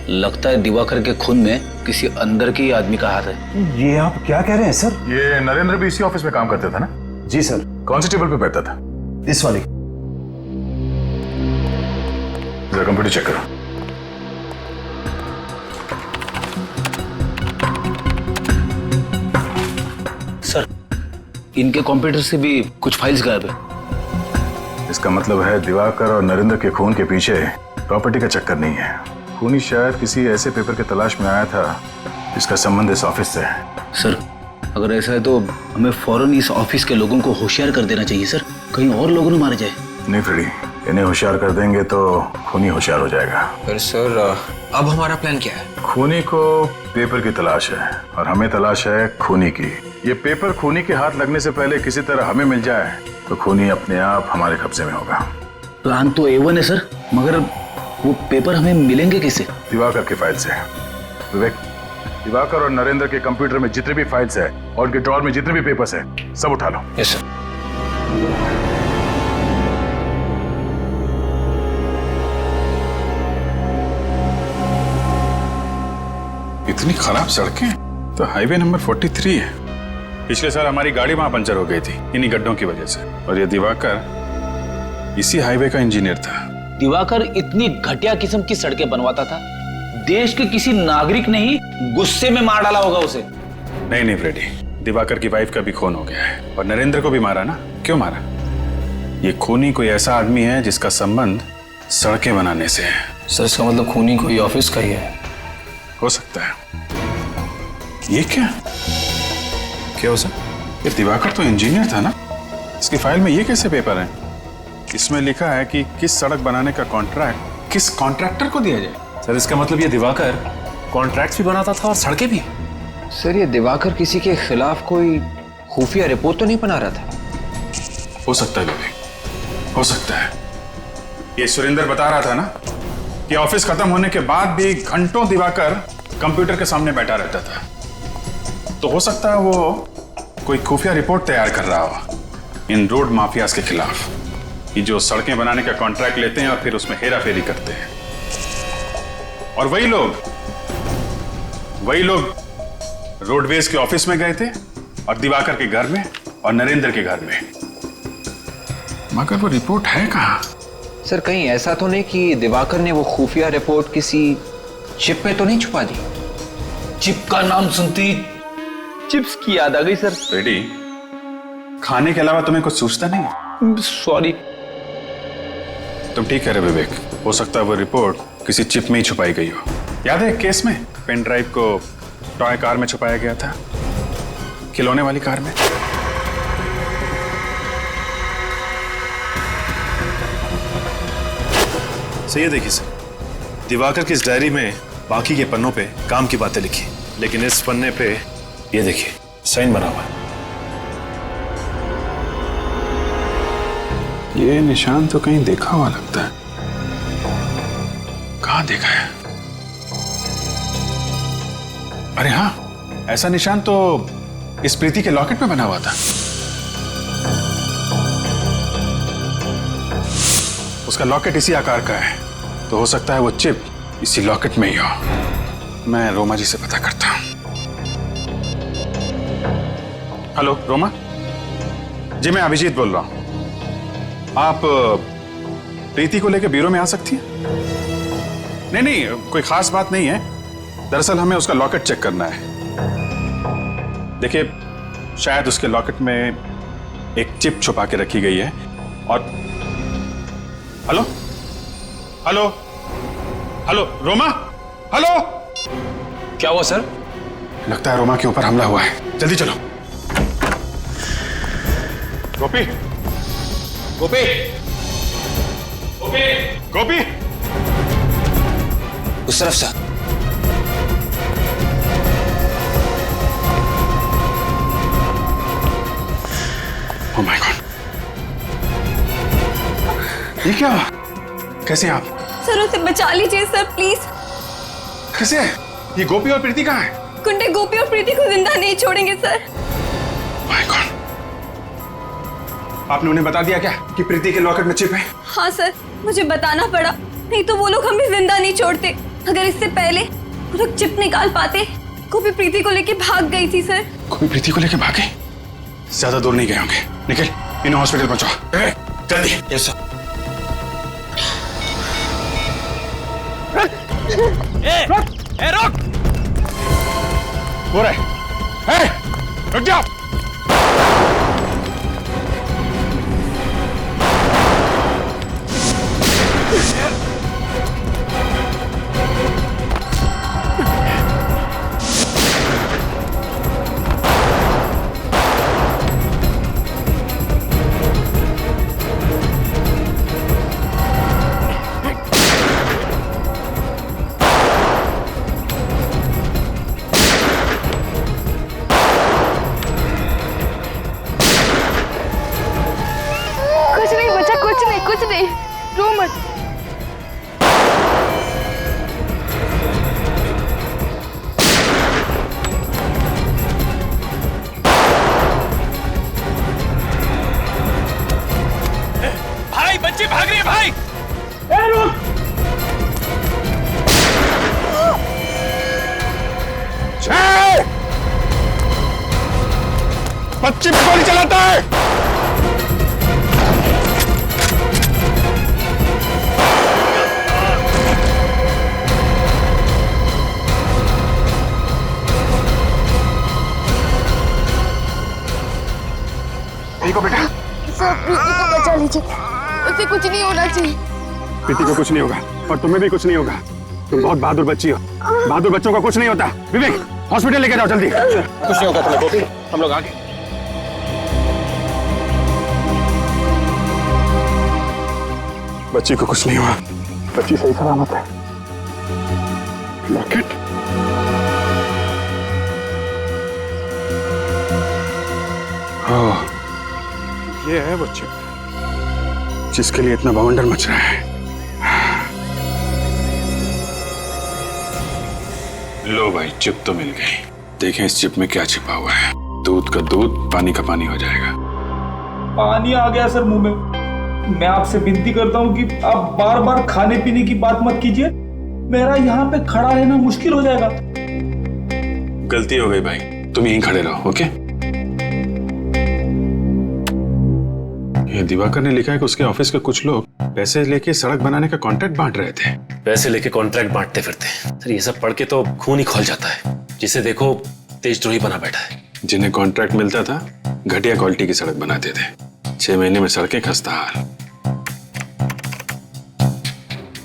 लगता है दिवाकर के खून में किसी अंदर के आदमी का हाथ है। ये आप क्या कह रहे हैं सर? ये नरेंद्र भी इसी ऑफिस में काम करता था ना? जी सर। कौन सी टेबल पे बैठता था? इस वाली। जरा कंप्यूटर चेक करो। सर, इनके कंप्यूटर से भी कुछ फाइल्स गायब है। इसका मतलब है दिवाकर और नरेंद्र के खून के पीछे प्रॉपर्टी का चक्कर नहीं है। खूनी शायद किसी ऐसे पेपर की तलाश में आया था जिसका संबंध इस ऑफिस से है। सर, अगर ऐसा है तो हमें फौरन इस ऑफिस के लोगों को होशियार कर देना चाहिए सर, कहीं और लोगों ने मारे जाए। नहीं फ्रेडी, इन्हें होशियार कर देंगे तो खूनी होशियार हो जाएगा। पर सर, अब हमारा प्लान क्या है? खूनी को पेपर की तलाश है और हमें तलाश है खूनी की। ये पेपर खूनी के हाथ लगने से पहले किसी तरह हमें मिल जाए तो खूनी अपने आप हमारे कब्जे में होगा। प्लान तो A1 है सर, मगर वो पेपर हमें मिलेंगे कैसे? दिवाकर की फाइल से। विवेक, दिवाकर और नरेंद्र के कंप्यूटर में जितने भी फाइल्स है और उनके ड्रॉर में जितने भी पेपर्स है सब उठा लो। Yes sir. इतनी खराब सड़कें तो हाईवे नंबर 43 है। पिछले साल हमारी गाड़ी वहां पंचर हो गई थी इन्हीं गड्ढों की वजह से, और ये दिवाकर इसी हाईवे का इंजीनियर था। दिवाकर इतनी घटिया किस्म की सड़कें बनवाता था, देश के किसी नागरिक ने ही गुस्से में मार डाला होगा उसे। नहीं फ्रेडी, दिवाकर की वाइफ का भी खून हो गया है और नरेंद्र को भी मारा ना। क्यों मारा? ये खूनी कोई ऐसा आदमी है जिसका संबंध सड़कें बनाने से है। सर इसका मतलब खूनी कोई ऑफिस का ही है। हो सकता है। ये क्या हो सर? ये दिवाकर तो इंजीनियर था ना, इसकी फाइल में ये कैसे पेपर है? इसमें लिखा है कि किस सड़क बनाने का कॉन्ट्रैक्ट किस कॉन्ट्रैक्टर को दिया जाए। सर इसका मतलब ये दिवाकर कॉन्ट्रैक्ट्स भी बनाता था और सड़कें भी। सर ये दिवाकर किसी के खिलाफ कोई खुफिया रिपोर्ट तो नहीं बना रहा था? हो सकता है विवेक, हो सकता है। ये सुरेंद्र बता रहा था ना कि ऑफिस खत्म होने के बाद भी घंटों दिवाकर कंप्यूटर के सामने बैठा रहता था, तो हो सकता है वो कोई खुफिया रिपोर्ट तैयार कर रहा हो इन रोड माफियाज के खिलाफ, कि जो सड़कें बनाने का कॉन्ट्रैक्ट लेते हैं और फिर उसमें हेरा फेरी करते हैं। और वही लोग रोडवेज के ऑफिस में गए थे और दिवाकर के घर में और नरेंद्र के घर में। मगर वो रिपोर्ट है कहां? सर कहीं ऐसा तो नहीं कि दिवाकर ने वो खुफिया रिपोर्ट किसी चिप में तो नहीं छुपा दी? चिप का नाम सुनती चिप्स की याद आ गई सर। रेडी, खाने के अलावा तुम्हें कुछ सूझता नहीं? सॉरी। तुम ठीक कह रहे विवेक, हो सकता है वो रिपोर्ट किसी चिप में ही छुपाई गई हो। याद है एक केस में पेन ड्राइव को टॉय कार में छुपाया गया था, खिलौने वाली कार में। सर ये देखिए सर, दिवाकर की इस डायरी में बाकी के पन्नों पे काम की बातें लिखी, लेकिन इस पन्ने पे ये देखिए साइन बना हुआ है। ये निशान तो कहीं देखा हुआ लगता है। कहां देखा है? अरे हाँ, ऐसा निशान तो इस प्रीति के लॉकेट में बना हुआ था। उसका लॉकेट इसी आकार का है, तो हो सकता है वो चिप इसी लॉकेट में ही हो। मैं रोमा जी से पता करता हूं। हेलो रोमा जी, मैं अभिजीत बोल रहा हूं। आप प्रीति को लेकर ब्यूरो में आ सकती हैं? नहीं, कोई खास बात नहीं है। दरअसल हमें उसका लॉकेट चेक करना है। देखिए, शायद उसके लॉकेट में एक चिप छुपा के रखी गई है। और hello hello hello Roma, hello. क्या हुआ सर? लगता है रोमा के ऊपर हमला हुआ है। जल्दी चलो। गोपी गोपी गोपी गोपी, उस तरफ से। ओह माय गॉड, ये क्या हुआ? कैसे आप? सर उसे बचा लीजिए सर प्लीज। कैसे? ये गोपी और प्रीति कहाँ है? गुंडे गोपी और प्रीति को जिंदा नहीं छोड़ेंगे सर। माय गॉड, आपने उन्हें बता दिया क्या कि प्रीति के लॉकेट में चिप है? हाँ सर, मुझे बताना पड़ा, नहीं तो वो लोग हमें जिंदा नहीं छोड़ते। अगर इससे पहले वो लोग चिप निकाल पाते। गोपी प्रीति को लेके भाग गई थी सर। गोपी प्रीति को लेके भागे? ज्यादा दूर नहीं गए होंगे। निकल, इन्हें हॉस्पिटल पहुंचाओ जल्दी। Yes sir. रुक! हो रहा है, रुक जाओ। कुछ नहीं, रो मत। बच्ची पे गोली चलाता है। सर प्रीति को बचा लीजिए, उसे कुछ नहीं होना चाहिए। प्रीति को कुछ नहीं होगा और तुम्हें भी कुछ नहीं होगा। तुम बहुत बहादुर बच्ची हो। बहादुर बच्चों का कुछ नहीं होता। विवेक, हॉस्पिटल लेके जाओ जल्दी। कुछ नहीं होगा तुम्हें गोपी, हम लोग आगे। बच्ची को कुछ नहीं हुआ, बच्ची सही सलामत है। लॉकेट ये है बच्चे जिसके लिए इतना बवंडर मच रहा है। लो भाई, चिप तो मिल गई। देखें इस चिप में क्या छिपा हुआ है। दूध का दूध, पानी का पानी हो जाएगा। पानी आ गया सर मुंह में। मैं आपसे विनती करता हूँ कि आप बार बार खाने पीने की बात मत कीजिए। मेरा यहाँ पे खड़ा रहना मुश्किल हो जाएगा। गलती हो गई भाई, तुम यहीं खड़े रहो। ओके? ये दिवाकर ने लिखा है कि उसके ऑफिस के कुछ लोग पैसे लेके सड़क बनाने का कॉन्ट्रैक्ट बांट रहे थे। पैसे लेके कॉन्ट्रैक्ट बांटते फिरते। सर ये सब पढ़ के तो खून ही खौल जाता है। जिसे देखो देशद्रोही बना बैठा है। जिन्हें कॉन्ट्रैक्ट मिलता था घटिया क्वालिटी की सड़क बनाते थे। 6 महीने में सड़कें खस्ता हाल।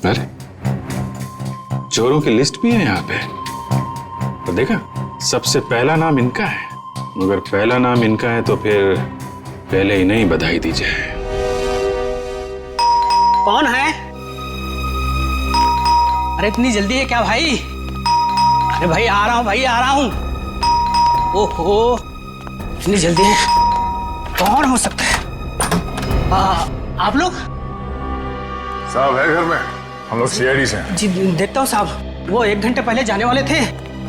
अरे चोरों की लिस्ट भी है यहाँ पे। तो देखा, सबसे पहला नाम इनका है। मगर पहला नाम इनका है तो फिर पहले ही नहीं बधाई दी जाए। कौन है? अरे इतनी जल्दी है क्या भाई? अरे भाई आ रहा हूँ, भाई आ रहा हूँ। ओहो इतनी जल्दी है, कौन हो सकता है? आप लोग? साहब है घर में, हम लोग सीआईडी से हैं। जी देखता हूँ साहब, वो 1 घंटे पहले जाने वाले थे,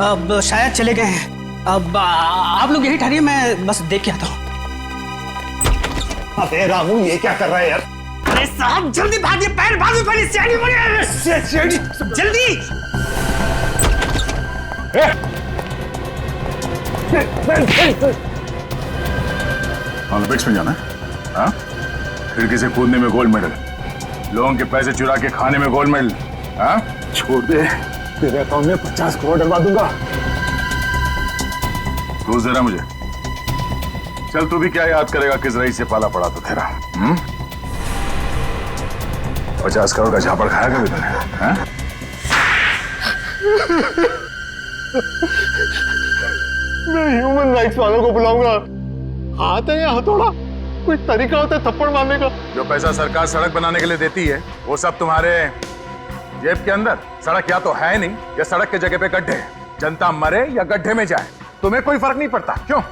अब शायद चले गए हैं। अब आप लोग यही ठहरिए, मैं बस देख के आता हूँ। अबे रामू, ये क्या कर रहा है यार? अरे साहब जल्दी भागिए, पैर भागिए, पहले सीआईडी जल्दी। ओलंपिक्स में जाना है? हाँ? खिड़की से कूदने में गोल्ड मेडल, लोगों के पैसे चुरा के खाने में गोल्ड मेडल। हाँ? छोड़ दे, तेरे अकाउंट में 50 करोड़ डलवा दूंगा। रोज दे रहा मुझे। चल तू भी क्या याद करेगा किस रईस से पाला पड़ा तो तेरा। 50 करोड़ का झापड़ खाया कभी तूने? हाँ? मैं ह्यूमन राइट्स वालों को बुलाऊंगा। हाथ है या हथौड़ा? कोई तरीका होता है थप्पड़ मारने का? जो पैसा सरकार सड़क बनाने के लिए देती है वो सब तुम्हारे जेब के अंदर। सड़क या तो है नहीं या सड़क के जगह पे गड्ढे। जनता मरे या गड्ढे में जाए, तुम्हें कोई फर्क नहीं पड़ता। क्यों?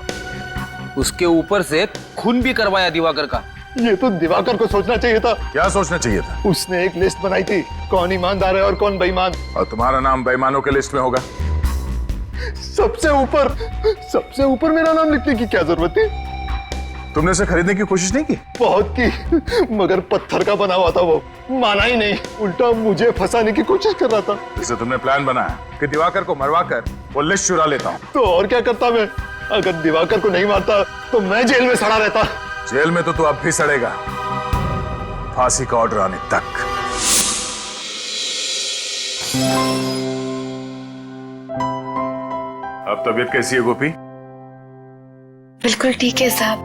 उसके ऊपर से खून भी करवाया दिवाकर का। ये तो दिवाकर को सोचना चाहिए था। क्या सोचना चाहिए था? उसने एक लिस्ट बनाई थी, कौन ईमानदार है और कौन बेईमान। और तुम्हारा नाम बेईमानों के लिस्ट में होगा। सबसे ऊपर मेरा नाम लिखने की क्या जरूरत थी? तुमने उसे खरीदने की कोशिश नहीं की? बहुत की, मगर पत्थर का बना हुआ था वो, माना ही नहीं, उल्टा मुझे फंसाने की कोशिश कर रहा था। इससे तुमने प्लान बनाया कि दिवाकर को मरवा कर वो लिस्ट चुरा लेता हूँ। तो और क्या करता मैं? अगर दिवाकर को नहीं मारता तो मैं जेल में सड़ा रहता। जेल में तो तू अब भी सड़ेगा, फांसी का ऑर्डर आने तक। अब तबीयत कैसी है गोपी? बिल्कुल ठीक है साहब।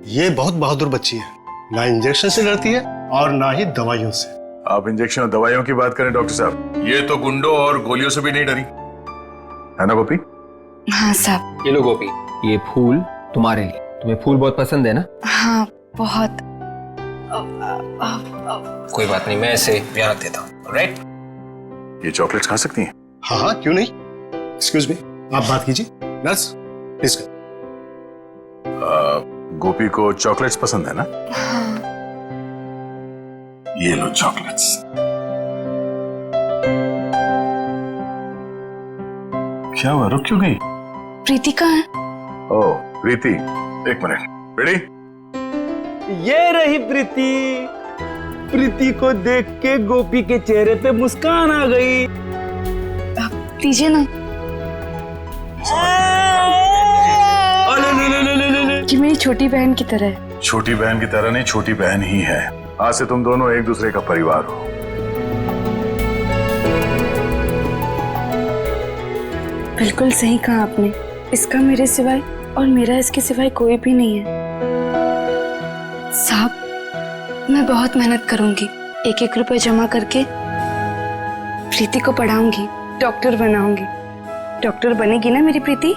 ये बहुत बहादुर बच्ची है, ना इंजेक्शन से डरती है और ना ही दवाइयों से। आप इंजेक्शन और दवाइयों की बात करें डॉक्टर साहब, ये तो गुंडों और गोलियों से भी नहीं डरी, है ना गोपी? हाँ साहब। ये लो गोपी, ये फूल तुम्हारे लिए। तुम्हें फूल बहुत पसंद है ना? हाँ बहुत। कोई बात नहीं, मैं इसे यहाँ रख देता हूँ। राइट? ये चॉकलेट्स खा सकती हैं? हाँ हाँ, क्यों नहीं। एक्सक्यूज मी, आप बात कीजिए। Nurse please. गोपी को चॉकलेट्स पसंद है ना? हाँ। ये लो चॉकलेट्स। क्या हुआ, रुक क्यों गई? प्रीति कहाँ है? ओह प्रीति, एक मिनट। रेडी? ये रही प्रीति। प्रीति को देख के गोपी के चेहरे पे मुस्कान आ गई। लीजिए ना। अरे ले ले ले ले ले कि मेरी छोटी बहन की तरह है। छोटी बहन की तरह नहीं, छोटी बहन ही है। आज से तुम दोनों एक दूसरे का परिवार हो। बिल्कुल सही कहा आपने। इसका मेरे सिवाय और मेरा इसके सिवाय कोई भी नहीं है। साहब, मैं बहुत मेहनत करूंगी, एक एक रुपए जमा करके प्रीति को पढ़ाऊंगी, डॉक्टर बनाऊंगी। डॉक्टर बनेगी ना मेरी प्रीति?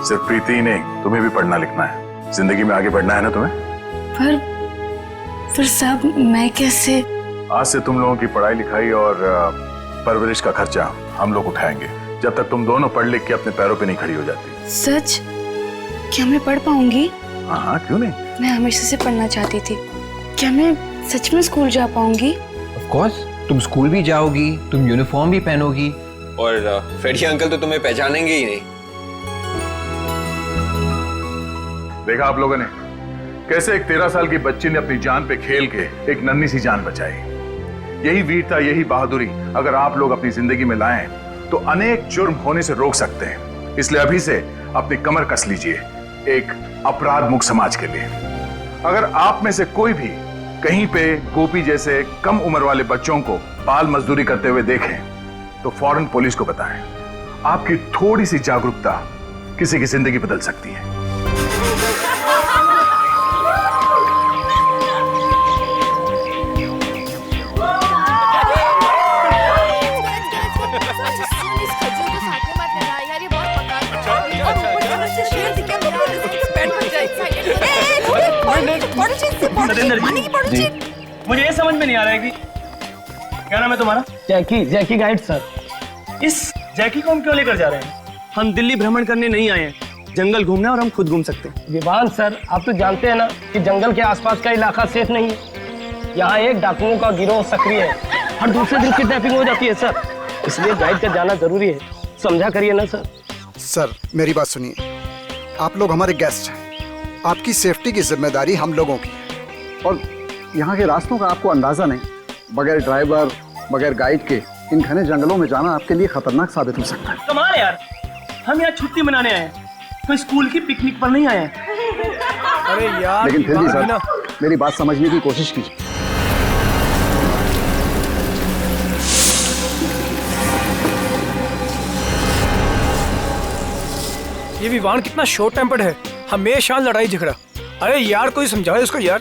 सिर्फ प्रीति ही नहीं, तुम्हें भी पढ़ना लिखना है, जिंदगी में आगे बढ़ना है ना तुम्हें। पर साहब, मैं कैसे? आज से तुम लोगों की पढ़ाई लिखाई और परवरिश का खर्चा हम लोग उठाएंगे, जब तक तुम दोनों पढ़ लिख के अपने पैरों पे नहीं खड़ी हो जाती। सच? क्या मैं पढ़ पाऊंगी? हाँ, क्यों नहीं। मैं हमेशा से पढ़ना चाहती थी। क्या मैं सच में स्कूल जा पाऊंगी? ऑफ कोर्स, तुम स्कूल भी जाओगी, तुम यूनिफॉर्म भी पहनोगी, और फ्रेडी अंकल तो तुम्हें पहचानेंगे ही नहीं। देखा आप लोगों ने कैसे एक 13 साल की बच्ची ने अपनी जान पे खेल के एक नन्ही सी जान बचाई। यही वीरता, यही बहादुरी अगर आप लोग अपनी जिंदगी में लाएं तो अनेक जुर्म होने से रोक सकते हैं। इसलिए अभी से अपनी कमर कस लीजिए एक अपराध मुक्त समाज के लिए। अगर आप में से कोई भी कहीं पे गोपी जैसे कम उम्र वाले बच्चों को बाल मजदूरी करते हुए देखें तो फौरन पुलिस को बताएं। आपकी थोड़ी सी जागरूकता किसी की जिंदगी बदल सकती है। जी। मुझे ये समझ में नहीं आ रहा है कि क्या नाम है तुम्हारा? जैकी, जैकी गाइड सर। इस जैकी को हम क्यों लेकर जा रहे हैं? हम दिल्ली भ्रमण करने नहीं आए हैं, जंगल घूमना और हम खुद घूम सकते हैं। विवान सर, आप तो जानते हैं ना कि जंगल के आसपास का इलाका सेफ नहीं है। यहाँ एक डाकुओं का गिरोह सक्रिय है, हर दूसरे दिन किडनैपिंग हो जाती है सर। इसलिए गाइड कर जाना जरूरी है, समझा करिए ना सर। सर, मेरी बात सुनिए, आप लोग हमारे गेस्ट हैं, आपकी सेफ्टी की जिम्मेदारी हम लोगों की है। और यहाँ के रास्तों का आपको अंदाजा नहीं, बगैर ड्राइवर, बगैर गाइड के इन घने जंगलों में जाना आपके लिए खतरनाक साबित हो सकता है। कमाल है यार, हम यहाँ छुट्टी मनाने आए हैं, कोई स्कूल की पिकनिक पर नहीं आए हैं। अरे यार, लेकिन फिर भी सर, मेरी बात समझने की कोशिश कीजिए। ये विवान कितना शॉर्ट टेम्पर्ड है, हमेशा लड़ाई झगड़ा। अरे यार, कोई समझाओ इसको यार।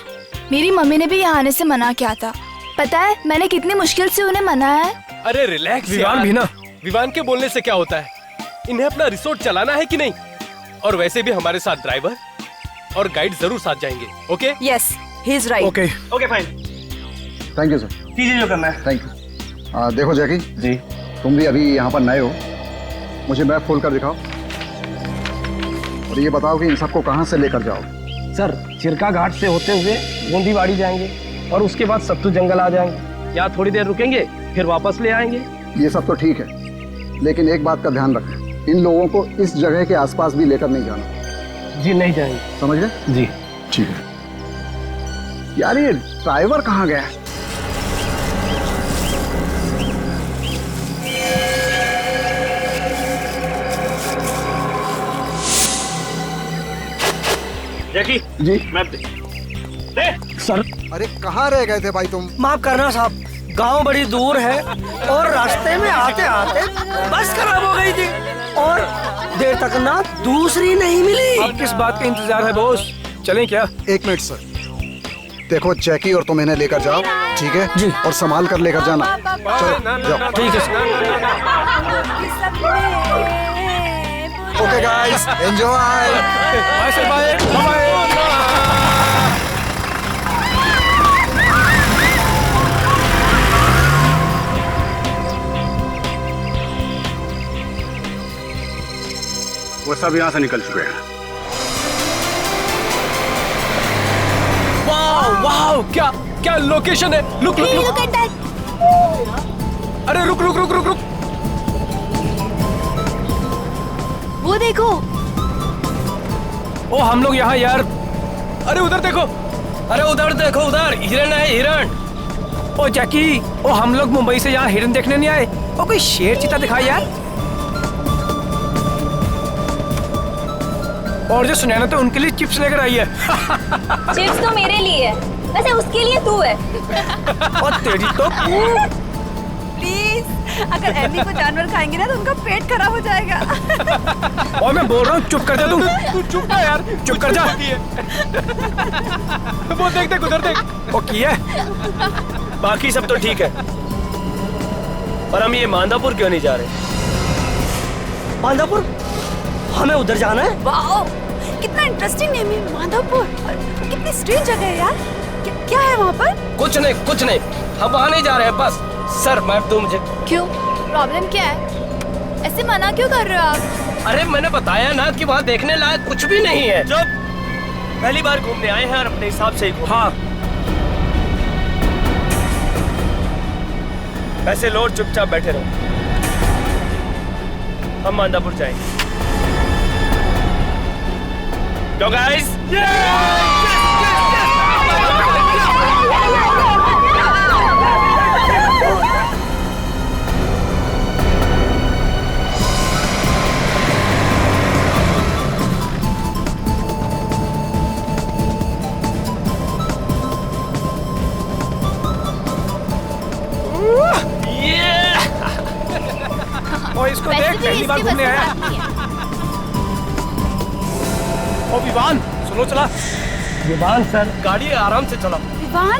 मेरी मम्मी ने भी यहाँ आने से मना किया था। पता है मैंने कितनी मुश्किल से उन्हें मनाया है। अरे रिलैक्स विवान यार। भी ना। विवान के बोलने से क्या होता है, इन्हें अपना रिसोर्ट चलाना है कि नहीं। और वैसे भी हमारे साथ ड्राइवर और गाइड जरूर साथ जाएंगे। Okay? Yes, he is right. Okay, okay fine, thank you sir. कीजिए जो करना है। Thank you. देखो जैकी जी, तुम भी अभी यहाँ पर नए हो, मुझे मैप खोल कर दिखाओ और ये बताओ कि इन सबको कहाँ से लेकर जाओ। सर, चिरका घाट से होते हुए गोंदीवाड़ी जाएंगे और उसके बाद सत्तू जंगल आ जाएंगे। यहाँ थोड़ी देर रुकेंगे, फिर वापस ले आएंगे। ये सब तो ठीक है, लेकिन एक बात का ध्यान रखें, इन लोगों को इस जगह के आसपास भी लेकर नहीं जाना। जी नहीं जाएंगे। समझ गए? जी ठीक है। यार ये ड्राइवर कहाँ गया? जैकी जी, मैप दे। सर, अरे कहाँ रह गए थे भाई तुम? माफ करना साहब, गांव बड़ी दूर है और रास्ते में आते आते बस खराब हो गई थी और देर तक ना दूसरी नहीं मिली। अब किस बात का इंतजार है बॉस, चलें क्या? एक मिनट सर, देखो जैकी और तुम इन्हें लेकर जाओ, ठीक है जी, और संभाल कर लेकर जाना। चलो जाओ। ठीक है sir. Okay guys, enjoy. Bye sir, bye bye. वो सब यहाँ से निकल चुके हैं। वाह वाह, क्या क्या लोकेशन है। Look look look. अरे रुक रुक रुक रुक रुक, वो देखो। ओ हम लोग यहाँ यार। अरे उधर देखो, अरे उधर देखो, उधर हिरन है, हिरन। ओ जैकी, ओ हम लोग मुंबई से यहाँ हिरन देखने नहीं आए, ओ कोई शेर चीता दिखाई यार। और जो सुनैना तो उनके लिए चिप्स लेकर आई है। चिप्स तो मेरे लिए है, वैसे उसके लिए तू है। और तेरी तो प्लीज, अगर एमी को जानवर खाएंगे ना तो उनका पेट खराब हो जाएगा। और मैं बोल रहा हूँ चुप कर जा तू चुप कर यार, चुप कर जा। वो देख उधर देख। ओके है, बाकी सब तो ठीक है, पर हम ये मांदापुर क्यों नहीं जा रहे? मांदापुर? हमें उधर जाना है? वाओ, कितना इंटरेस्टिंग नेम है मांधापुर। कितनी स्ट्रेंज जगह है यार। क्या है वहाँ पर? कुछ नहीं, हम वहाँ नहीं जा रहे हैं बस। सर मैप दो मुझे। क्यों, प्रॉब्लम क्या है? ऐसे मना क्यों कर रहे हो आप? अरे मैंने बताया ना कि वहाँ देखने लायक कुछ भी नहीं है। जब पहली बार घूमने आए हैं और अपने हिसाब से ही। हाँ, पैसे लो, चुपचाप बैठे रहो। हम मांदापुर जाएंगे। Go guys! और इसको देख, पहली बार घूमने आया। ओ विवान, सुनो चला। विवान सर, गाड़ी आराम से चलाओ। विवान,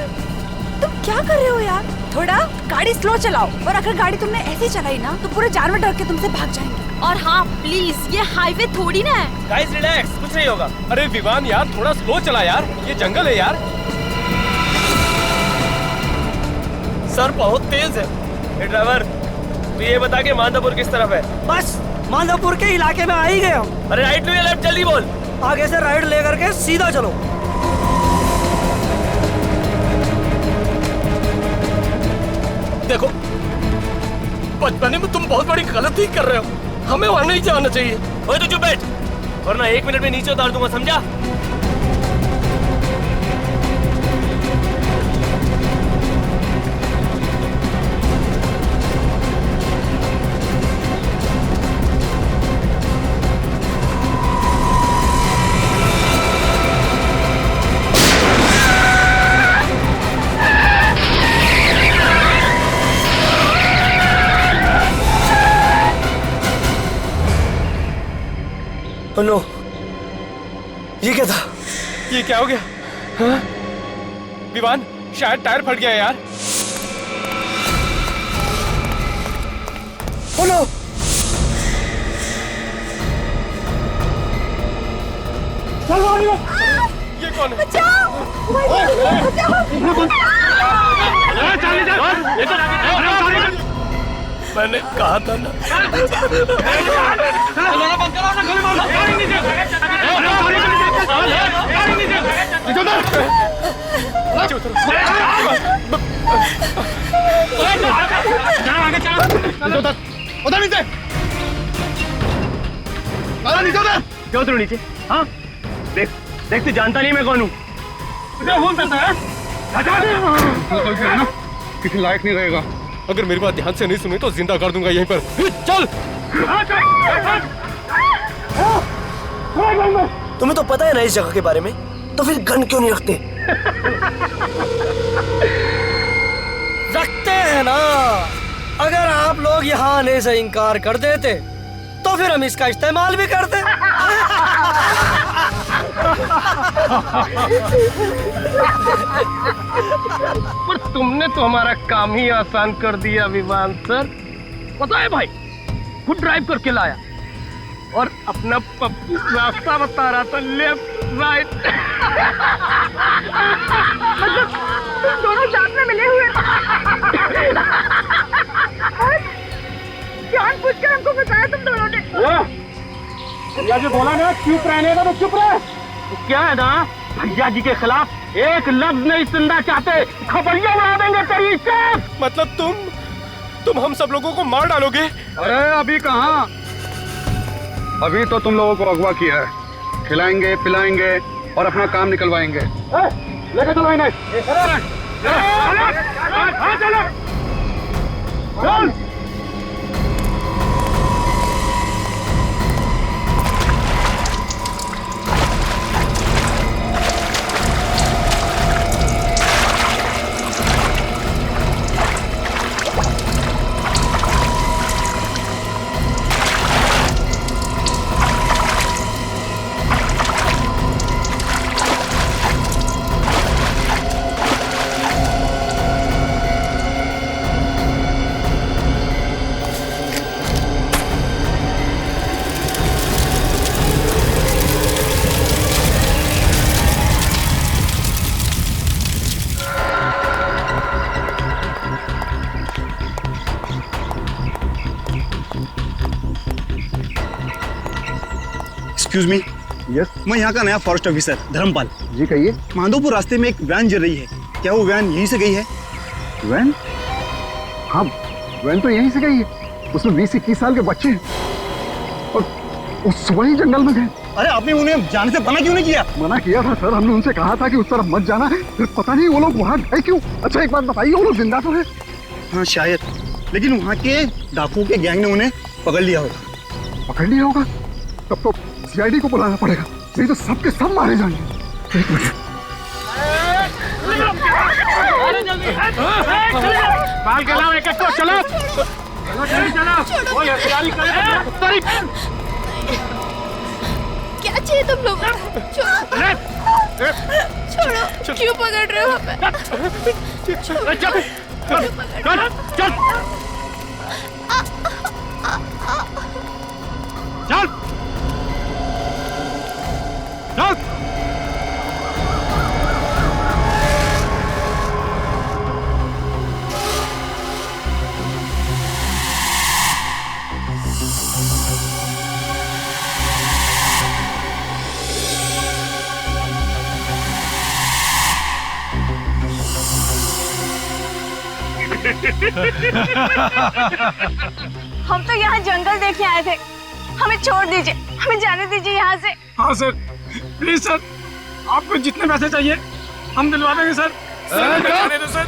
तुम क्या कर रहे हो यार? थोड़ा गाड़ी स्लो चलाओ, और अगर गाड़ी तुमने ऐसे चलाई ना तो पूरे जानवर डर के तुमसे भाग जाएंगे। और हाँ प्लीज, ये हाईवे थोड़ी ना है। गाइस रिलैक्स, कुछ नहीं होगा। अरे विवान यार, थोड़ा स्लो चला यार, ये जंगल है यार। सर बहुत तेज है। ये ड्राइवर, तू ये बता के मांदापुर किस तरफ है? बस मांदापुर के इलाके में आ ही गए हम। अरे राइट लो या लेफ्ट, जल्दी बोल। आगे से राइट लेकर के सीधा चलो। देखो, बचपने में तुम बहुत बड़ी गलती कर रहे हो, हमें वहां नहीं जाना चाहिए। ओए तू चुप बैठ, वरना 1 मिनट में नीचे उतार दूंगा, समझा? नो, ये क्या था? ये क्या हो गया? हाँ? विवान, शायद टायर फट गया यार। Oh no! ये कौन है? मैंने कहा था ना। क्यों उतरो नीचे? हाँ, देख तू जानता नहीं मैं कौन हूँ। किसी लायक नहीं रहेगा। अगर मेरी बात ध्यान से नहीं सुनी तो जिंदा कर दूंगा यहीं पर। चल। तुम्हें तो पता है ना इस जगह के बारे में, तो फिर गन क्यों नहीं रखते? रखते हैं ना। अगर आप लोग यहाँ आने से इनकार कर देते तो फिर हम इसका इस्तेमाल भी करते। पर तुमने तो हमारा काम ही आसान कर दिया विवान सर। पता है भाई, खुद ड्राइव करके लाया और अपना पप्पू रास्ता बता रहा था, लेफ्ट राइट। मतलब तुम दोनों साथ में मिले हुए जानबूझकर हमको बताया तुम दोनों ने। भैया जी बोला ना चुप रहने का, तो चुप रहे। तो क्या है ना, भैया जी के खिलाफ एक लफ्ज नहीं सुनना चाहते, खबरियां उड़ा देंगे तेरी से। मतलब तुम हम सब लोगों को मार डालोगे? अरे अभी कहाँ, अभी तो तुम लोगों को अगवा किया है। खिलाएंगे पिलाएंगे और अपना काम निकलवाएंगे। लेके चलो इन्हें। चल। Excuse me. यस। मैं यहाँ का नया फॉरेस्ट ऑफिसर धर्मपाल। जी कहिए। माधोपुर रास्ते में एक वैन जल रही है, क्या वो वैन यहीं से गई है? वैन? हाँ, वैन तो यहीं से गई है। उसमें 20-21 साल के बच्चे हैं और वो सुबह ही जंगल में गए। अरे आपने उन्हें जाने से मना क्यों नहीं किया? मना किया था सर, हमने उनसे कहा था कि उस तरफ मत जाना, फिर पता नहीं वो लोग वहाँ गए क्यों। अच्छा एक बात बताइए, वो लोग जिंदा तो है? हाँ शायद, लेकिन वहाँ के डाकुओं के गैंग ने उन्हें पकड़ लिया होगा। पकड़ लिया होगा? तब तो सीआईडी को बुलाना पड़ेगा, नहीं तो सबके सब मारे जाएंगे। एक मिनट। बाल के लाओ, एक एक को चलो क्या चाहिए तुम लोग? छोड़ो, क्यों पकड़ रहे हो हमें? चल चल चल हम तो यहाँ जंगल देखने आए थे, हमें छोड़ दीजिए, हमें जाने दीजिए यहाँ से। हाँ सर, प्लीज सर, आपको जितने पैसे चाहिए हम दिलवा देंगे सर। जाने दो सर।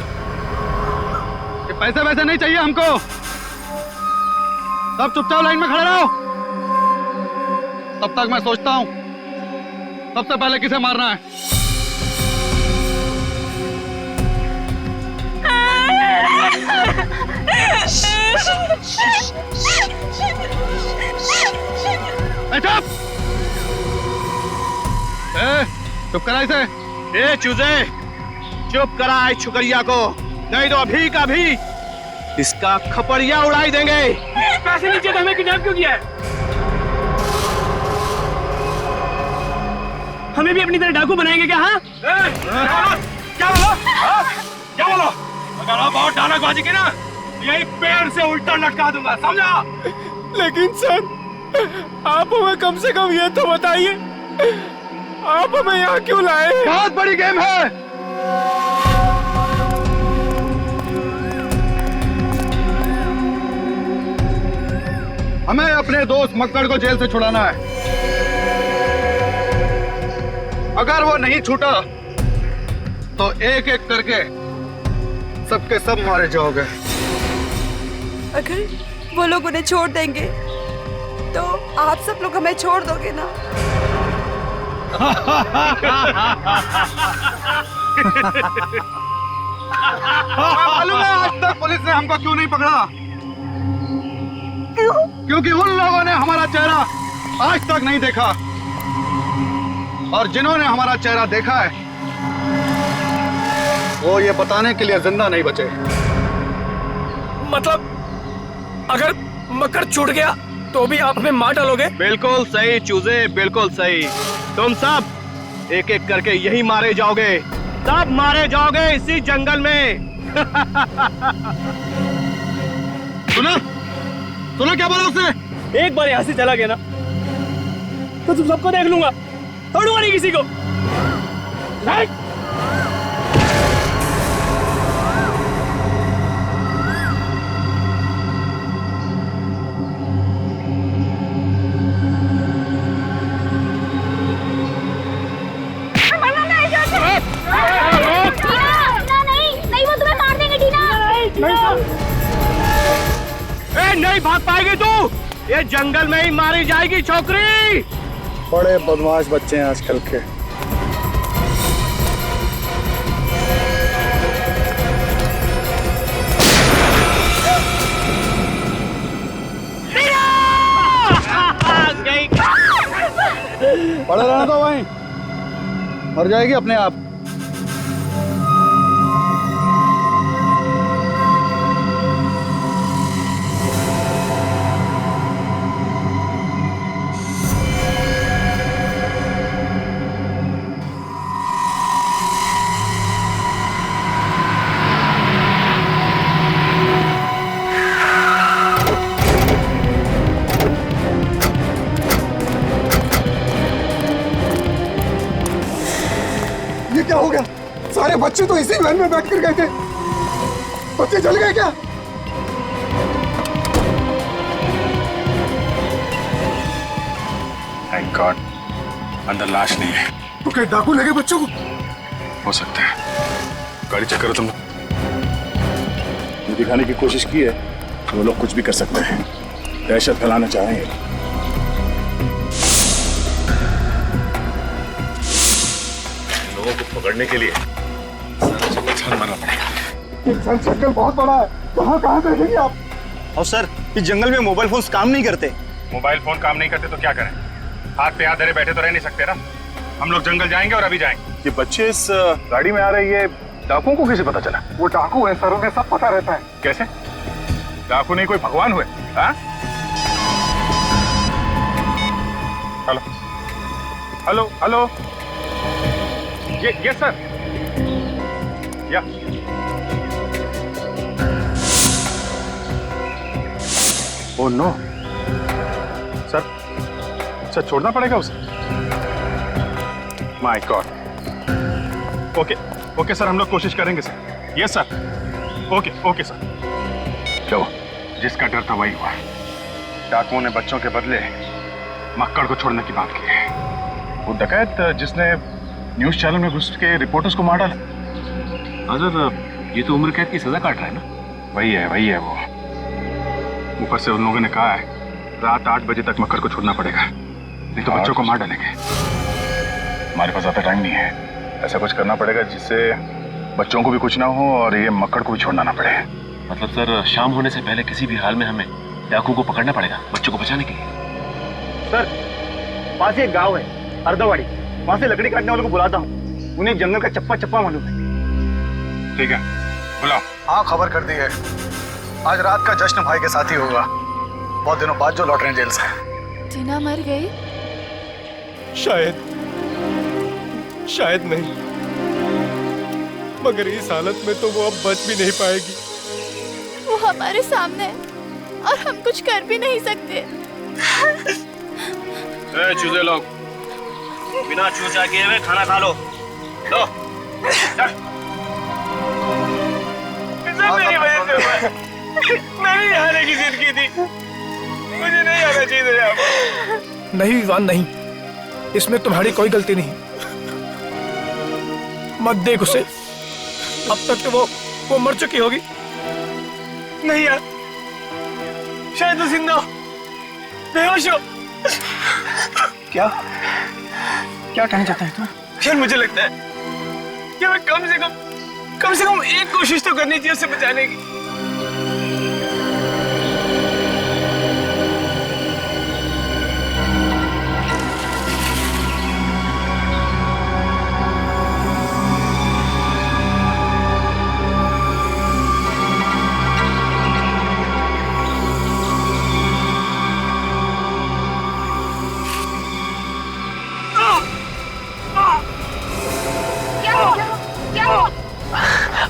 ये पैसे वैसे नहीं चाहिए हमको, सब चुपचाप लाइन में खड़े रहो। तब तक मैं सोचता हूँ सबसे पहले किसे मारना है। चुप करा इसे। ए चूजे, चुप करा इस छुकरिया को, नहीं तो अभी का भी इसका खपड़िया उड़ाई देंगे। पैसे नीचे तो हमें किडनैप क्यों किया है? हमें भी अपनी तरह डाकू बनाएंगे क्या? हाँ क्या बोलो? क्या बोलो? अगर आप और डालकबाजी की ना, यही पेड़ से उल्टा लटका दूंगा, समझा? लेकिन सर, आप हमें कम से कम ये तो बताइए, आप हमें यहाँ क्यों लाए? बहुत बड़ी गेम है। हमें अपने दोस्त मक्कड़ को जेल से छुड़ाना है। अगर वो नहीं छूटा तो एक एक करके सबके सब मारे जाओगे। अगर वो लोग उन्हें छोड़ देंगे तो आप सब लोग हमें छोड़ दोगे ना? मालूम है आज तक पुलिस ने हमको क्यों नहीं पकड़ा? क्योंकि उन लोगों ने हमारा चेहरा आज तक नहीं देखा, और जिन्होंने हमारा चेहरा देखा है वो ये बताने के लिए जिंदा नहीं बचे। मतलब अगर मकर छूट गया तो भी आप हमें मार डालोगे? बिल्कुल सही चूजे, बिल्कुल सही। तुम सब एक एक करके यही मारे जाओगे, सब मारे जाओगे इसी जंगल में। सुना? सुना क्या बोला उसने? एक बार यहाँ से चला गया ना तो तुम सबको देख लूंगा, छोड़ूंगा नहीं किसी को। नहीं भाग पाएगी तू, ये जंगल में ही मारी जाएगी छोकरी। बड़े बदमाश बच्चे हैं आजकल के। पड़े रहना तो वहीं, मर जाएगी अपने आप। क्या हो गया? सारे बच्चे तो इसी वैन में बैठ कर गए थे। बच्चे जल गए क्या? थैंक गॉड अंदर लाश नहीं है। तो क्या डाकू लगे बच्चों को? हो सकता है। गाड़ी चेक करो तुम। ये दिखाने की कोशिश की है वो लोग कुछ भी कर सकते हैं, दहशत फैलाना चाहेंगे। लोगों को पकड़ने के लिए मरना पड़ेगा। जंगल बहुत बड़ा है, कहाँ देखेंगे आप? और सर इस जंगल में मोबाइल फोन काम नहीं करते। मोबाइल फोन काम नहीं करते तो क्या करें? हाथ पे हाथ धरे बैठे तो रह नहीं सकते ना। हम लोग जंगल जाएंगे और अभी जाएंगे। ये बच्चे इस गाड़ी में आ रहे हैं, ये डाकुओं को कैसे पता चला? वो डाकू है सर, उन्हें सब पता रहता है। कैसे? डाकू नहीं कोई भगवान हुए? हाँ? हेलो हेलो हेलो, ये सर, या ओह नो सर छोड़ना पड़ेगा उसे। My God. ओके सर, हम लोग कोशिश करेंगे sir. Yes sir. Okay sir. चलो, जिसका डर था वही हुआ। डाकुओं ने बच्चों के बदले मक्कड़ को छोड़ने की बात की है। वो डकैत जिसने न्यूज चैनल में घुस के रिपोर्टर्स को मार डाला। सर ये तो उम्र कैद की सजा काट रहा है ना? वही है वो। ऊपर से उन लोगों ने कहा है रात 8 बजे तक मक्कड़ को छोड़ना पड़ेगा, नहीं तो बच्चों को मार डालेंगे। हमारे पास ज्यादा टाइम नहीं है। ऐसा कुछ करना पड़ेगा जिससे बच्चों को भी कुछ ना हो और ये मक्कड़ को भी छोड़ना ना पड़े। मतलब सर शाम होने से पहले किसी भी हाल में हमें डाकू को पकड़ना पड़ेगा बच्चों को बचाने के लिए। सर पास ही एक गांव है अर्धवाड़ी, वहां से लकड़ी काटने वालों को बुलाता हूँ। उन्हें जंगल का चप्पा मालूम है। ठीक है, बुलाओ। हाँ खबर कर दी है। आज रात का जश्न भाई के साथ ही होगा, बहुत दिनों बाद जो लौट रहे हैं जेल से। टीना मर गई? शायद नहीं, मगर इस हालत में तो वो अब बच भी नहीं पाएगी। वो हमारे सामने है और हम कुछ कर भी नहीं सकते। चूजे लोग, बिना चूचा किए हुए खाना खा लो। लो, मेरी वजह से हुआ। मैंने यहाँ आने की जिद की थी, मुझे नहीं आना चाहिए था। नहीं विवान नहीं, इसमें तुम्हारी कोई गलती नहीं। मत देख उसे, अब तक तो वो मर चुकी होगी। नहीं यार, शायद तो जिंदा हो, बेहोश हो। क्या कहना चाहता है तू? यार मुझे लगता है कि मैं कम से कम एक कोशिश तो करनी चाहिए उसे बचाने की।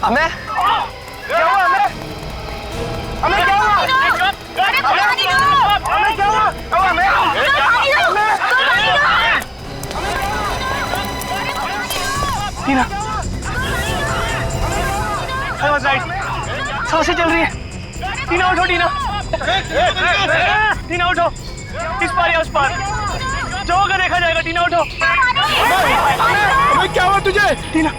हमें क्या हुआ? हमें क्या हुआ? टीना, सांसें चल रही है। टीना उठो, टीना उठो, इस पार या उस पार जो होगा देखा जाएगा। टीना उठो। हमें क्या हुआ तुझे? टीना,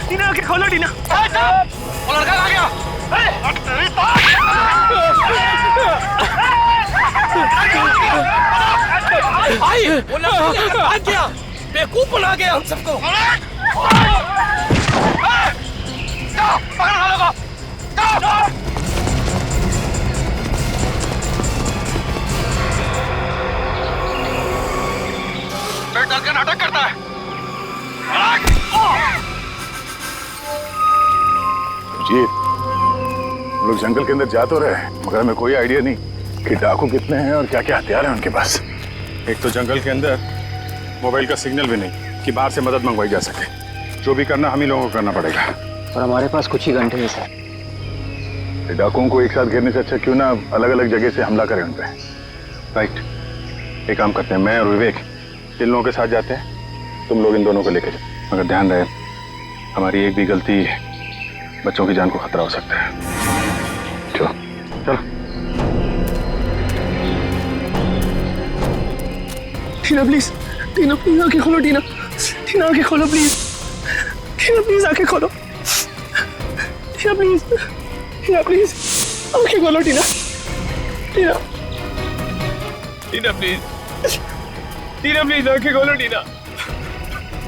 टीना आंखें खोलो। टीना, वो लड़का कहाँ गया? भाई वो लड़का कहाँ गया? बेवकूफ बना गया हम सबको। पकड़ लोगों को। डर के नाटक करता है। जी, हम लोग जंगल के अंदर जा तो रहे हैं, मगर हमें कोई आइडिया नहीं कि डाकू कितने हैं और क्या क्या हथियार हैं उनके पास। एक तो जंगल के अंदर मोबाइल का सिग्नल भी नहीं कि बाहर से मदद मंगवाई जा सके। जो भी करना हम ही लोगों को करना पड़ेगा। और हमारे पास कुछ ही घंटे हैं सर। डाकुओं को एक साथ घेरने से अच्छा क्यों ना अलग अलग जगह से हमला करें उन पे। राइट, एक काम करते हैं, मैं और विवेक इन लोगों के साथ जाते हैं, तुम लोग इन दोनों को लेके जाओ, मगर ध्यान रहे हमारी एक भी गलती बच्चों की जान को खतरा हो सकता है। चलो चलो। टीना प्लीज, टीना प्लीज आंखें खोलो, टीना टीना आंखें खोलो प्लीज, टीना प्लीज आंखें खोलो, टीना प्लीज, टीना प्लीज आंखें खोलो, टीना टीना टीना प्लीज, टीना प्लीज आंखें खोलो, टीना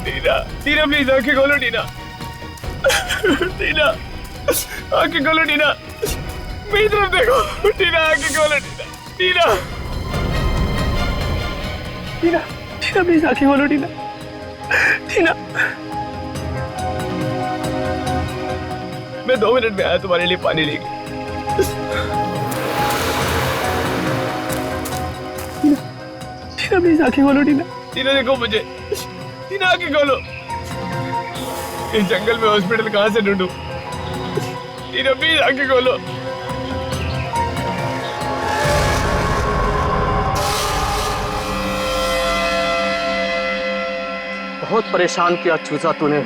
टीना टीना प्लीज आंखें खोलो, टीना टीना आंखें खोलो, टीना मेरी तरफ देखो, टीना आंखें खोलो, टीना टीना टीना प्लीज आंखें खोलो, टीना टीना। मैं 2 मिनट में आया तुम्हारे लिए पानी लेके। टीना प्लीज आंखें खोलो, टीना टीना देखो मुझे, टीना आंखें खोलो। इस जंगल में हॉस्पिटल कहाँ से ढूंढूं? टीना प्लीज आंखें खोलो। बहुत परेशान किया चूसा तूने।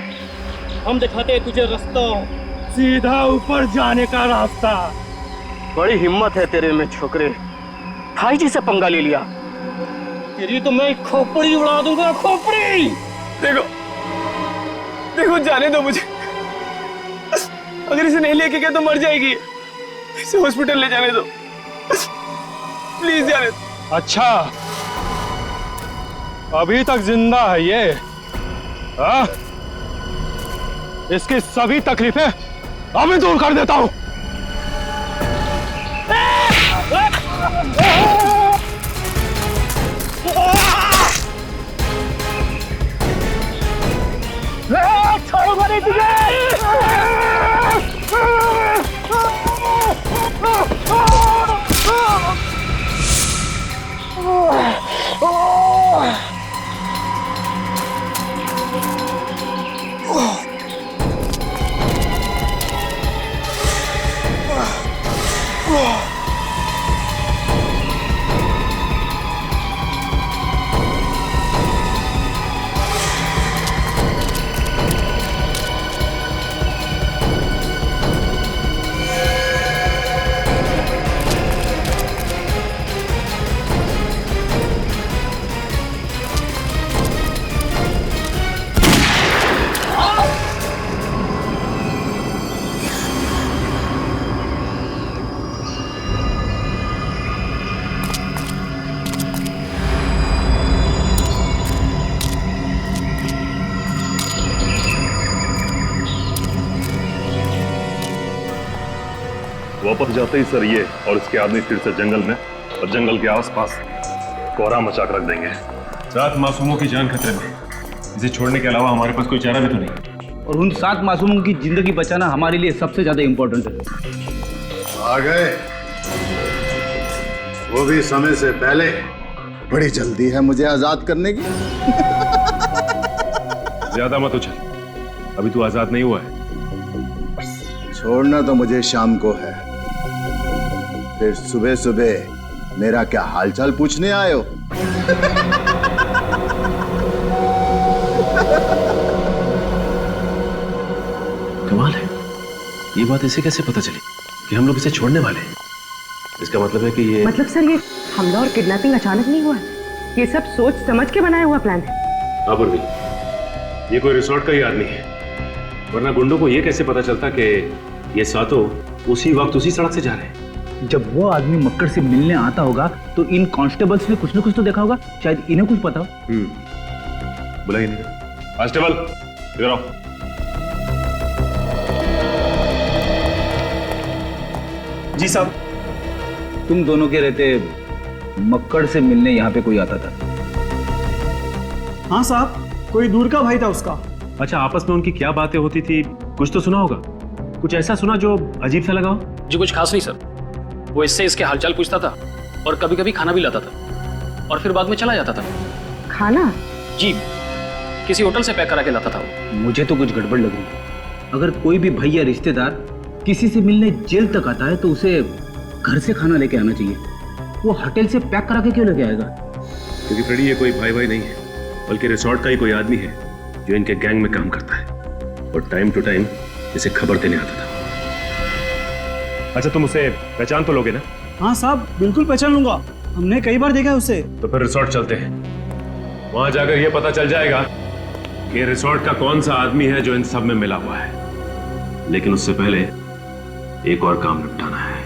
हम दिखाते हैं तुझे रास्ता, सीधा ऊपर जाने का रास्ता। बड़ी हिम्मत है तेरे में छोकरे, भाई जी से पंगा ले लिया। तेरी तो मैं खोपड़ी उड़ा दूंगा, खोपड़ी। देखो देखो, जाने दो मुझे, अगर इसे नहीं लेके गया तो मर जाएगी। इसे हॉस्पिटल ले जाने दो, प्लीज जाने दो। अच्छा, अभी तक जिंदा है ये? हाँ? इसकी सभी तकलीफें अभी दूर कर देता हूं। छोड़ूंगा नहीं तुझे। वापस जाते ही सर ये और इसके आदमी फिर से जंगल में और जंगल के आसपास कोहरा मचा कर रख देंगे। 7 मासूमों की जान खतरे में, इसे छोड़ने के अलावा हमारे पास कोई चारा भी तो नहीं। और उन 7 मासूमों की जिंदगी बचाना हमारे लिए सबसे ज्यादा इंपॉर्टेंट है। आ गए, वो भी समय से पहले। बड़ी जल्दी है मुझे आजाद करने की। ज्यादा मत उछल, अभी तू आजाद नहीं हुआ है। छोड़ना तो मुझे शाम को है, फिर सुबह सुबह मेरा क्या हालचाल पूछने आए हो? कमाल है, ये बात इसे कैसे पता चली कि हम लोग इसे छोड़ने वाले हैं? इसका मतलब है कि ये मतलब सर, ये हमला और किडनैपिंग अचानक नहीं हुआ है, ये सब सोच समझ के बनाया हुआ प्लान है। हाँ परवीन, ये कोई रिसोर्ट का ही आदमी है, वरना गुंडों को ये कैसे पता चलता कि ये सातों उसी वक्त उसी सड़क से जा रहे हैं? जब वो आदमी मक्कड़ से मिलने आता होगा तो इन कांस्टेबल्स ने कुछ ना कुछ तो देखा होगा, शायद इन्हें कुछ पता हो। बुलाइए नहीं। कांस्टेबल इधर आओ। जी साहब। तुम दोनों के रहते मक्कड़ से मिलने यहाँ पे कोई आता था? हाँ साहब, कोई दूर का भाई था उसका। अच्छा, आपस में उनकी क्या बातें होती थी, कुछ तो सुना होगा? कुछ ऐसा सुना जो अजीब सा लगा हो? जी कुछ खास नहीं सर, वो इससे इसके हालचाल पूछता था और कभी कभी खाना भी लाता था और फिर बाद में चला जाता था। खाना? जी, किसी होटल से पैक करा के लाता था वो। मुझे तो कुछ गड़बड़ लग रही है। अगर कोई भी भाई या रिश्तेदार किसी से मिलने जेल तक आता है तो उसे घर से खाना लेके आना चाहिए। वो होटल से पैक करा के क्यों लेके आएगा? क्योंकि फ्रेडी ये कोई भाई भाई नहीं है, बल्कि रिसोर्ट का ही कोई आदमी है जो इनके गैंग में काम करता है और टाइम टू टाइम इसे खबर देने आता था। अच्छा, तुम उसे पहचान तो लोगे ना? हाँ साहब, बिल्कुल पहचान लूंगा, हमने कई बार देखा है उसे। तो फिर रिसोर्ट चलते हैं, वहां जाकर यह पता चल जाएगा कि रिसोर्ट का कौन सा आदमी है जो इन सब में मिला हुआ है। लेकिन उससे पहले एक और काम निपटाना है।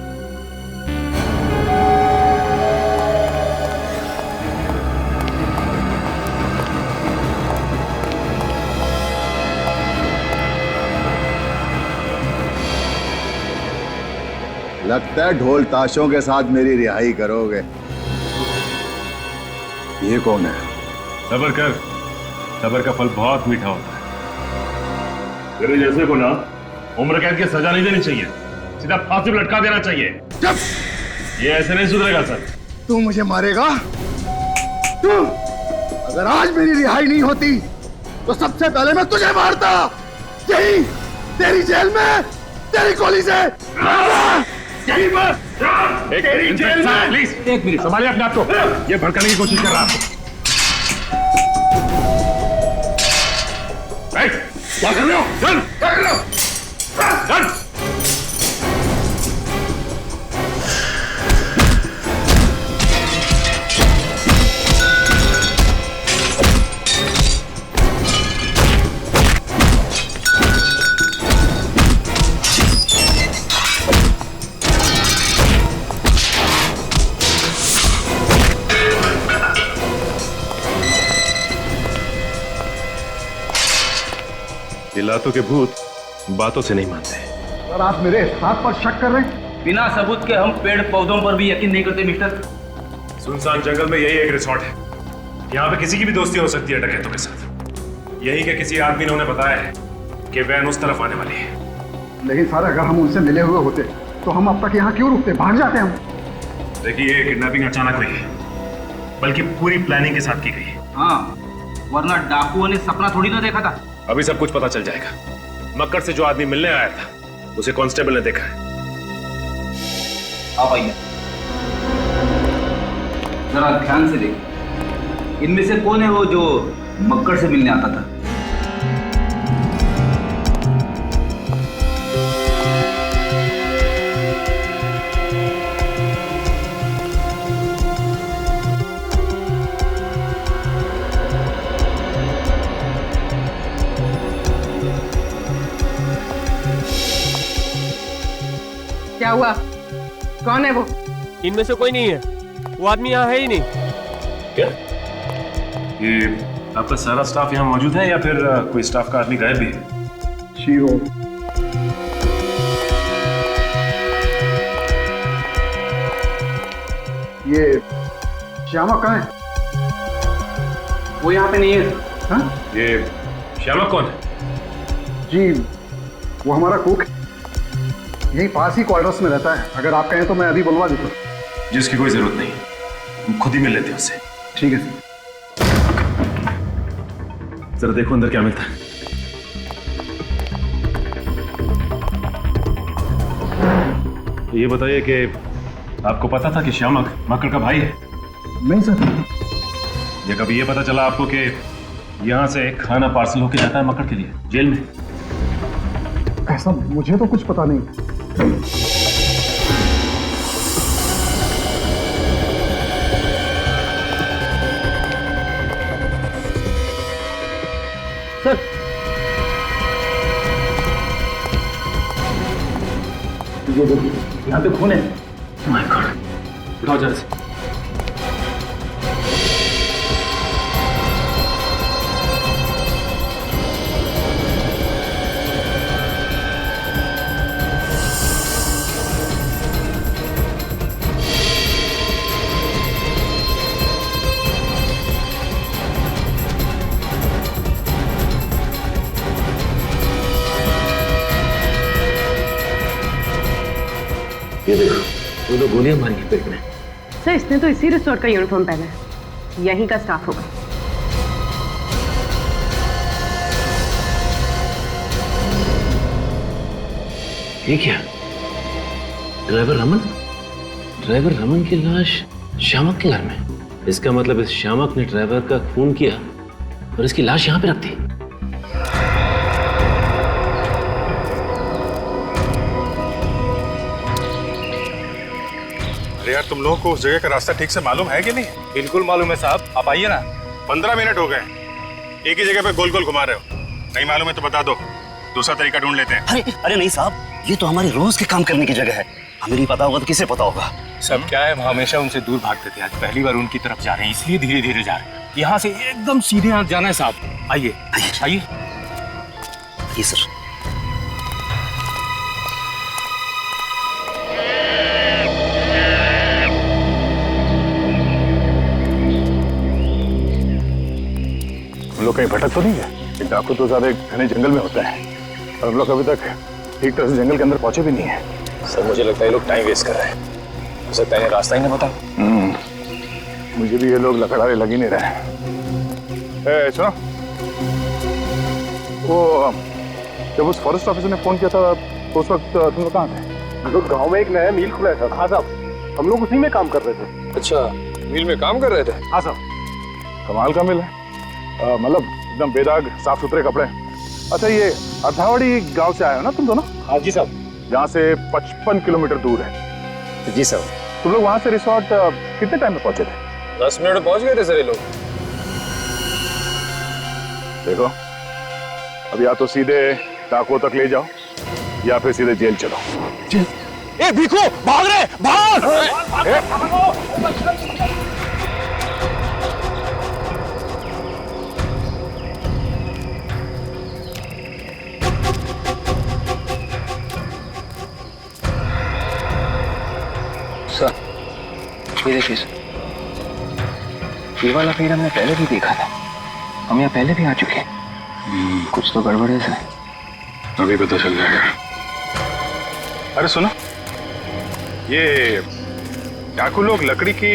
लगता है ढोल ताशों के साथ मेरी रिहाई करोगे। ये कौन है? सब्र कर, सब्र का फल बहुत मीठा होता है। तेरे जैसे को ना उम्र कैद की सजा नहीं देनी चाहिए, सीधा फांसी पर लटका देना चाहिए। ये ऐसे नहीं सुधरेगा सर। तू मुझे मारेगा? तू अगर आज मेरी रिहाई नहीं होती तो सबसे पहले मैं तुझे मारता, यही तेरी जेल में, तेरी गोली से। यहीं पर तेरी जेल में। प्लीज एक मिनट संभालिए अपने आप को, ये भड़काने की कोशिश कर रहा है आपको। क्या कर रहे हो? चल, क्या कर रहे हो? चल। लातों के भूत बातों से नहीं मानते। सर, आप मेरे हाथ पर शक कर रहे हैं? बिना सबूत के हम पेड़ पौधों पर भी यकीन नहीं करते मिस्टर। सुनसान जंगल में यही एक रिसोर्ट है, यहाँ पे किसी की भी दोस्ती हो सकती है डकैतों के साथ। यही के किसी आदमी ने उन्हें बताया है कि वैन उस तरफ आने वाली है। लेकिन सर, अगर हम उनसे मिले हुए होते तो हम अब तक यहाँ क्यों रुकते? भाग जाते हम। देखिए, ये किडनैपिंग अचानक हुई है, बल्कि पूरी प्लानिंग के साथ की गई है। हाँ, वरना डाकुओं ने सपना थोड़ी ना देखा था। अभी सब कुछ पता चल जाएगा। मक्कर से जो आदमी मिलने आया था उसे कांस्टेबल ने देखा है। आप आइए, जरा ध्यान से देखिए, इनमें से कौन है वो जो मक्कर से मिलने आता था? क्या हुआ? कौन है वो? इनमें से कोई नहीं है, वो आदमी यहाँ है ही नहीं। क्या ये आपका सारा स्टाफ यहाँ मौजूद है या फिर कोई स्टाफ का आदमी गायब भी है? शीरो, ये श्यामा कहाँ है? वो यहाँ पे नहीं है। हाँ? ये श्यामा कौन है? जी, वो हमारा कुक है, यही पास ही क्वार्टर्स में रहता है। अगर आप कहें तो मैं अभी बुलवा देता हूँ। जिसकी कोई जरूरत नहीं, हम खुद ही मिल लेते हैं उससे। ठीक है सर। जरा देखो अंदर क्या मिलता है। ये बताइए कि आपको पता था कि श्यामक मक्कर का भाई है? नहीं सर। या कभी ये पता चला आपको कि यहाँ से खाना पार्सल होके जाता है मक्कर के लिए जेल में? ऐसा मुझे तो कुछ पता नहीं। सर, ये देखिए, यहाँ पे खून है। माय गॉड, उठाओ जरा से। ये देखो, वो तो गोलियां मारी है पेट में। सर, इसने तो इसी रिसोर्ट का यूनिफॉर्म पहना है, यहीं का स्टाफ होगा। ये क्या? ड्राइवर रमन? ड्राइवर रमन की लाश श्यामक के घर में? इसका मतलब इस श्यामक ने ड्राइवर का खून किया और इसकी लाश यहाँ पे रख दी। अरे यार, तुम लोगों को उस जगह का रास्ता ठीक से मालूम है कि नहीं? बिल्कुल मालूम है साहब, आप आइए ना। 15 मिनट हो गए, एक ही जगह पे गोल गोल घुमा रहे हो। नहीं मालूम है तो बता दो, दूसरा तरीका ढूंढ लेते हैं। अरे नहीं साहब, ये तो हमारी रोज के काम करने की जगह है। हमें नहीं पता होगा तो किसे पता होगा? सब क्या है, हम हमेशा उनसे दूर भागते थे, आज पहली बार उनकी तरफ जा रहे हैं, इसलिए धीरे धीरे जा रहे हैं। यहाँ से एकदम सीधे हाथ जाना है साहब। आइए आइए। ये सर। हम लोग कहीं भटक तो नहीं है? डाकू तो ज्यादा घने जंगल में होता है और हम लोग अभी तक ठीक तरह से जंगल के अंदर पहुंचे भी नहीं है। सर मुझे लगता है ये लोग टाइम वेस्ट कर रहे हैं। हो सकता है रास्ता ही नहीं पता। मुझे भी ये लोग लकड़ारे लग ही नहीं रहे। सुनो, वो जब उस फॉरेस्ट ऑफिसर ने फोन किया था तो उस वक्त तुम लोग कहाँ थे? लोग गांव में एक नया मिल खुला था। हाँ साहब, हम लोग उसी में काम कर रहे थे। अच्छा, मिल में काम कर रहे थे? हाँ साहब। कमाल का मिल है, मतलब एकदम बेदाग साफ सुथरे कपड़े। अच्छा, ये अर्धावाड़ी गांव से आए हो ना तुम दोनों? हाँ जी साहब। जहाँ से 55 किलोमीटर दूर है। जी साहब। तुम लोग वहां से रिसोर्ट कितने टाइम में पहुंचे थे? 10 मिनट में पहुंच गए थे सर ये लोग। देखो, अब या तो सीधे डाकुओं तक ले जाओ या फिर सीधे जेल चलो। ए भिखू, भाग रहे, भाग! सर, ये देखिए सर, ये वाला पेड़ हमने पहले भी देखा था। हम यहाँ पहले भी आ चुके हैं। कुछ तो गड़बड़ है सर। अभी पता चल जाएगा। अरे सुनो, ये डाकू लोग लकड़ी की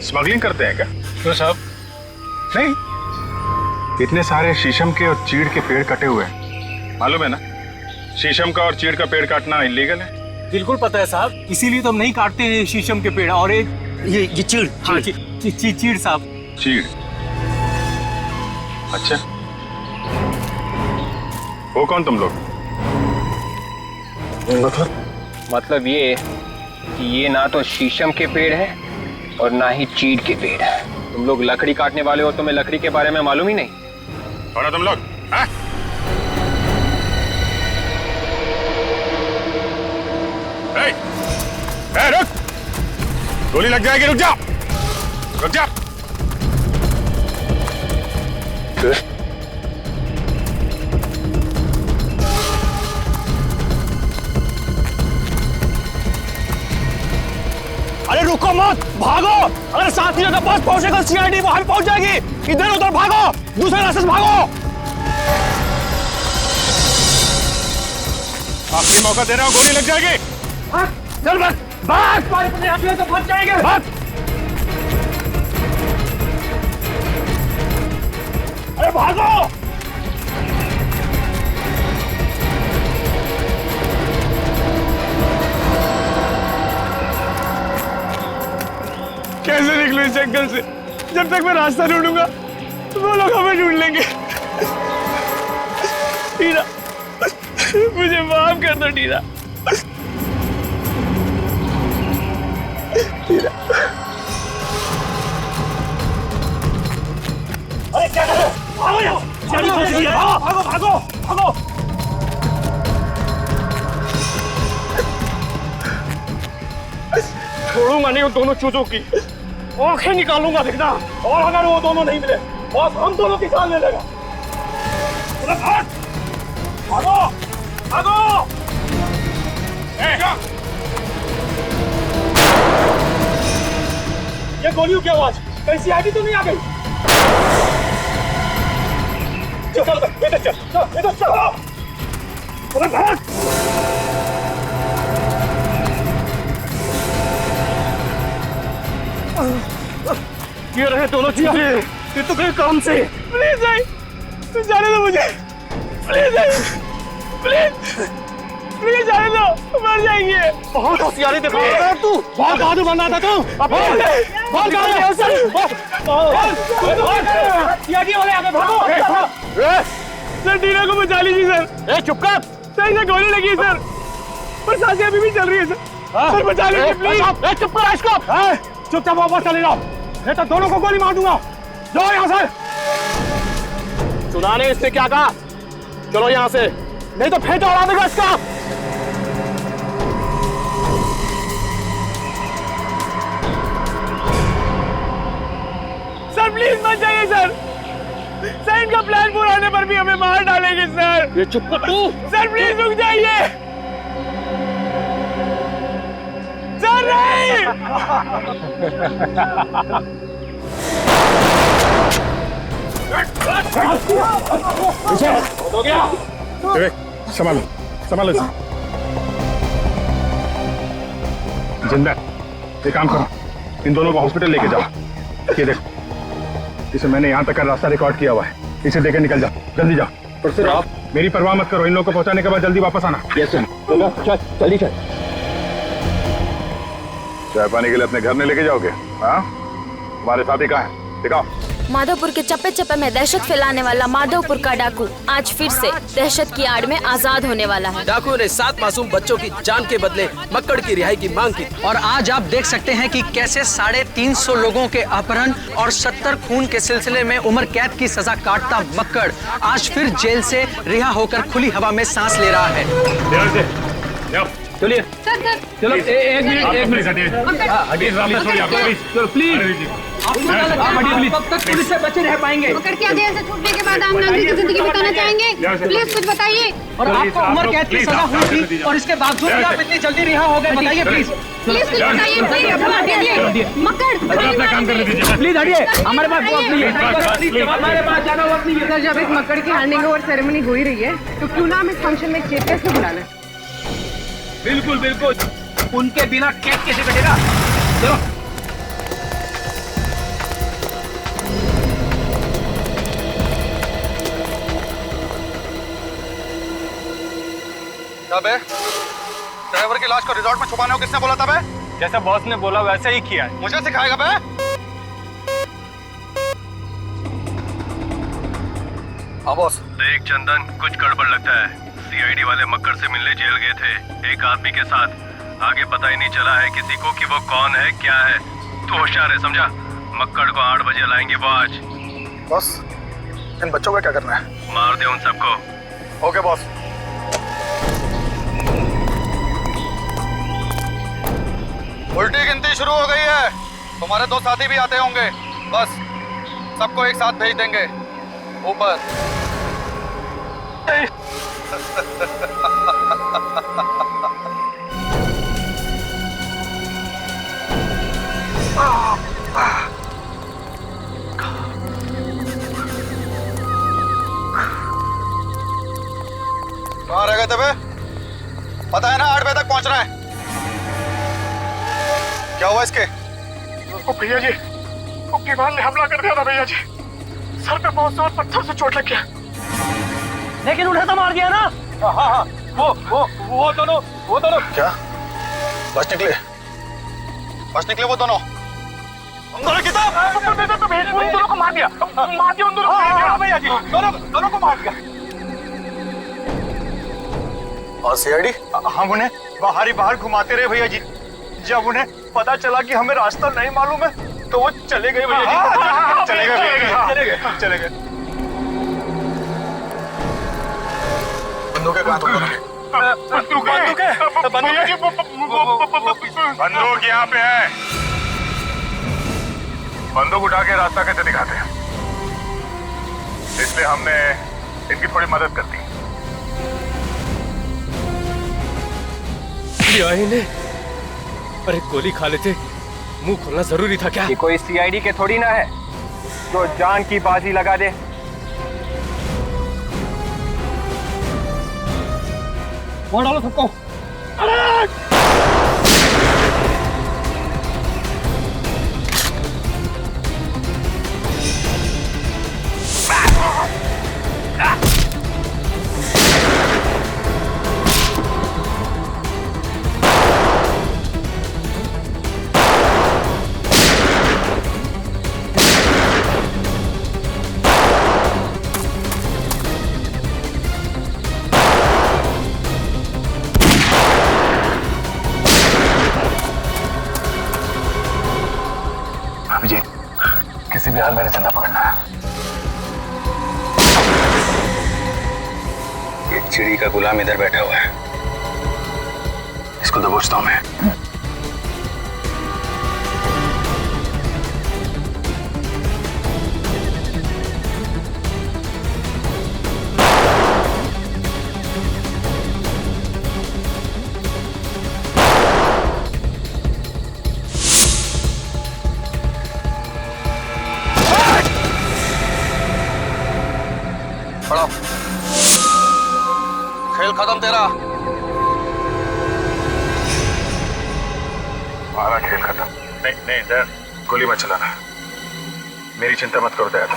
स्मगलिंग करते हैं क्या? तो साहब नहीं, इतने सारे शीशम के और चीड़ के पेड़ कटे हुए हैं, मालूम है ना? शीशम का और चीड़ का पेड़ काटना इलीगल है। बिल्कुल पता है साहब, इसीलिए तो हम नहीं काटते हैं शीशम के पेड़। और एक ये चीड़। हाँ, चीड़ साहब। चीड़? अच्छा, वो कौन तुम लोग? मतलब ये कि ये ना तो शीशम के पेड़ है और ना ही चीड़ के पेड़ है। तुम लोग लकड़ी काटने वाले हो, तुम्हें लकड़ी के बारे में मालूम ही नहीं। कौन है तुम लोग? हाँ? रुक! गोली लग जाएगी, रुक जा! रुक जा! अरे रुको मत, भागो! अगर साथी के पास पहुंचेगा सीआईडी वहां पहुंच जाएगी। इधर उधर भागो, दूसरे रास्ते से भागो। आखिरी मौका दे रहा हूं, गोली लग जाएगी। चल बस, भाग! तो फंस जाएंगे। भाग! अरे भागो! कैसे निकलूं इस जंगल से? जब तक मैं रास्ता ढूंढूंगा वो लोग हमें ढूंढ लेंगे। टीना, मुझे माफ कर दो टीना। अरे क्या कर रहे हो? भागो यहाँ! भागो भागो भागो! छोड़ूंगा नहीं उन दोनों चूजों की, आंखें निकालूंगा देखना। और अगर वो दोनों नहीं मिले बस हम दोनों की जान ले लेगा। भाग! भागो भागो! ये गोलियों की आवाज कहीं सीआईडी तो नहीं आ गई? चल इधर चल, इधर चल। अरे भाग! ये रहे दोनों चीजें, ये तो कहीं काम से। प्लीज आई, जाने दो मुझे। प्लीज आई, प्लीज प्लीज जाने दो, मर जाएंगे। बहुत होशियारी दिखा रहा है तू। बहुत बहादुर बन रहा था तू। सीआईडी वाले आगे भागो। सर टीना को बचा लीजिए सर। चुप कर। सर इसे गोली लगी है सर, पर सांसें अभी भी चल रही है सर। सर बचा लीजिए प्लीज। चुप कर इसको। चुपचाप वापस चले जाओ, नहीं तो दोनों को गोली मार दूंगा। जाओ यहाँ से। सुना नहीं इसने क्या कहा? चलो यहाँ से, नहीं तो फेंटा उड़ा देगा इसका। सर प्लीज मत जाइए सर। सर इनका प्लान पूरा होने पर भी हमें मार डालेंगे सर। ये चुप कर तू। सर प्लीज रुक जाइए। सर नहीं। हो गया। संभालो संभालो। जिंदा, एक काम करो, इन दोनों को हॉस्पिटल लेके जाओ। ये देखो, इसे मैंने यहाँ तक का रास्ता रिकॉर्ड किया हुआ है। इसे देकर निकल जाओ, जल्दी जाओ। पर सर आप मेरी परवाह मत करो, इन लोगों को पहुंचाने के बाद जल्दी वापस आना। Yes sir. चल जल्दी चल। चाय पानी के लिए अपने घर नहीं लेके जाओगे? हाँ, हमारे साथी कहाँ है? दिखाओ। माधोपुर के चप्पे चप्पे में दहशत फैलाने वाला माधोपुर का डाकू आज फिर से दहशत की आड़ में आजाद होने वाला है। डाकू ने 7 मासूम बच्चों की जान के बदले मक्कड़ की रिहाई की मांग की। और आज आप देख सकते हैं कि कैसे 350 लोगों के अपहरण और 70 खून के सिलसिले में उम्र कैद की सजा काटता मक्कड़ आज फिर जेल से रिहा होकर खुली हवा में सांस ले रहा है। चलिए चलो, एक मिनट चलो प्लीज। कब तक पुलिस से बचे रह पाएंगे? मक्कड़ की जेल से छूटने के बाद आप नागरिक की जिंदगी बिताना चाहेंगे? प्लीज कुछ बताइए। और आपको उम्र कैद की सजा हुई थी और इसके बावजूद आप इतनी जल्दी रिहा हो गए, बताइए प्लीज। प्लीज कुछ बताइए। मक्कड़ अपना काम करने दीजिए प्लीज। हटिए, हमारे पास वक्त नहीं है। हमारे पास ज्यादा वक्त नहीं है। सर जब एक मक्कड़ की हैंडिंग ओवर सेरेमनी हो ही रही है तो क्यों ना हम इस फंक्शन में चीफ गेस्ट को बुला लें? बिल्कुल बिल्कुल, उनके बिना केक कैसे कटेगा? चलो। क्या बे? ड्राइवर की लाश को रिजॉर्ट में छुपाने को किसने बोला था बे? जैसा बॉस ने बोला वैसे ही किया है। मुझे सिखाएगा बे? हाँ बॉस। देख चंदन, कुछ गड़बड़ लगता है। सीआईडी वाले मक्कड़ से मिलने जेल गए थे एक आदमी के साथ। आगे पता ही नहीं चला है किसी को कि वो कौन है क्या है। तू होशियार है, समझा? मक्कड़ को 8 बजे लाएंगे वो आज। बॉस, इन बच्चों का क्या करना है? मार दे उन सबको। Okay boss. उल्टी गिनती शुरू हो गई है। तुम्हारे 2 साथी भी आते होंगे। बस सबको एक साथ भेज देंगे ऊपर। कहाँ रह गए थे बे? पता है ना 8 बजे तक पहुंचना है। क्या हुआ इसके? भैया जी, उग्रवाद ने हमला कर दिया था भैया जी। सर पे बहुत जोर पत्थर से चोट लग गया, लेकिन उन्हें तो मार दिया ना। हाँ, वो दोनों क्या बच निकले? वो दोनों? उन दोनों किताब उन दोनों को मार दिया उन दोनों को भैया जी, दोनों को मार दिया। और सीआईडी? हम उन्हें बाहर घुमाते रहे भैया जी। जब उन्हें पता चला कि हमें रास्ता नहीं मालूम है तो वो चले गए भैया जी। चले गए। बंदूकें कहाँ तुम दोनों की? बंदूक यहाँ पे है। बंदूक उठा के रास्ता कैसे दिखाते हैं, इसलिए हमने इनकी थोड़ी मदद कर दी। अरे गोली खा लेते, मुंह खोलना जरूरी था क्या? ये कोई सीआईडी के थोड़ी ना है जो जान की बाजी लगा दे। मार डालो सबको। किसी भी हाल में चंदा पकड़ना है। एक चिड़ी का गुलाम इधर बैठा हुआ है, इसको दबोचता हूं मैं। पढ़ो, खेल खत्म तेरा। हमारा खेल खत्म। नहीं नहीं दया, गोली मत चलाना। मेरी चिंता मत करो दया।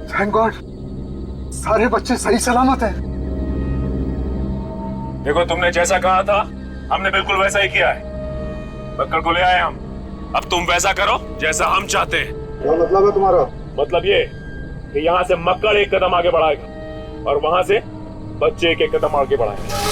थैंक गॉड, सारे बच्चे सही सलामत हैं। देखो, तुमने जैसा कहा था हमने बिल्कुल वैसा ही किया है। मक्कड़ को ले आए हम। अब तुम वैसा करो जैसा हम चाहते हैं। क्या मतलब है तुम्हारा? मतलब ये कि यहाँ से मक्कड़ एक कदम आगे बढ़ाएगा और वहां से बच्चे एक कदम आगे बढ़ाएंगे।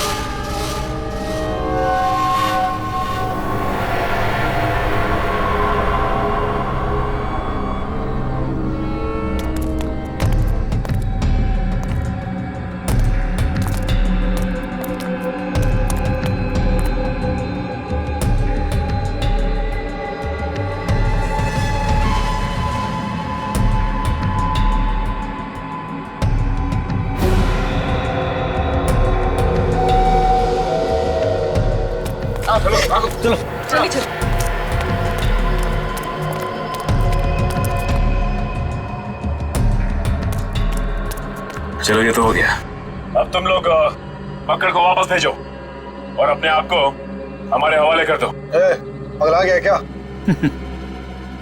चलो चलो, ये तो हो गया। अब तुम लोग मक्कड़ को वापस भेजो और अपने आप को हमारे हवाले कर दो। पगला गया क्या?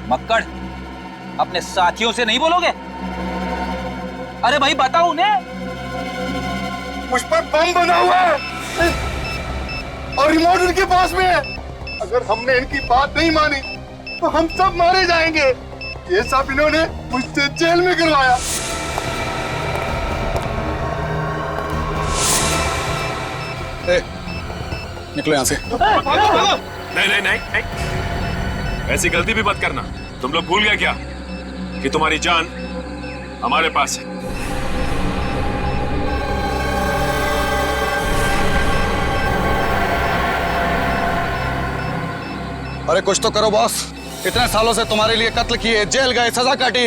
मक्कड़, अपने साथियों से नहीं बोलोगे? अरे भाई बताओ उन्हें। मुझ पर बम बना हुआ है और रिमोट उनके पास में है। अगर हमने इनकी बात नहीं मानी तो हम सब मारे जाएंगे। ये सब इन्होंने मुझसे जेल में करवाया। निकलो यहाँ से। नहीं नहीं नहीं नहीं, ऐसी गलती भी मत करना। तुम लोग भूल गए क्या कि तुम्हारी जान हमारे पास है। अरे कुछ तो करो बॉस। इतने सालों से तुम्हारे लिए कत्ल किए, जेल गए, सजा काटी,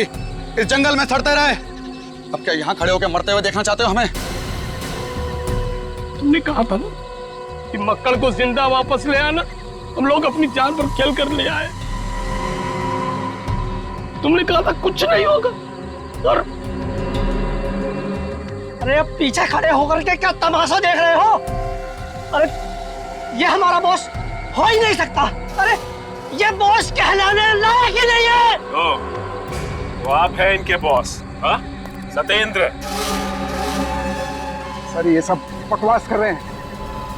इस जंगल में सड़ते रहे। अब क्या यहाँ खड़े होकर मरते हुए देखना चाहते हो हमें? तुमने कहा था ना कि मक्कड़ को जिंदा वापस ले आना। हम लोग अपनी जान पर खेल कर ले आए। तुमने कहा था कुछ नहीं होगा और अरे अब पीछे खड़े होकर के क्या तमाशा देख रहे हो? अरे ये हमारा बॉस हो ही नहीं सकता। अरे ये बॉस कहलाने लायक ही नहीं है। वो आप हैं इनके बॉस? हाँ, सत्येंद्र। सर ये सब बकवास कर रहे हैं।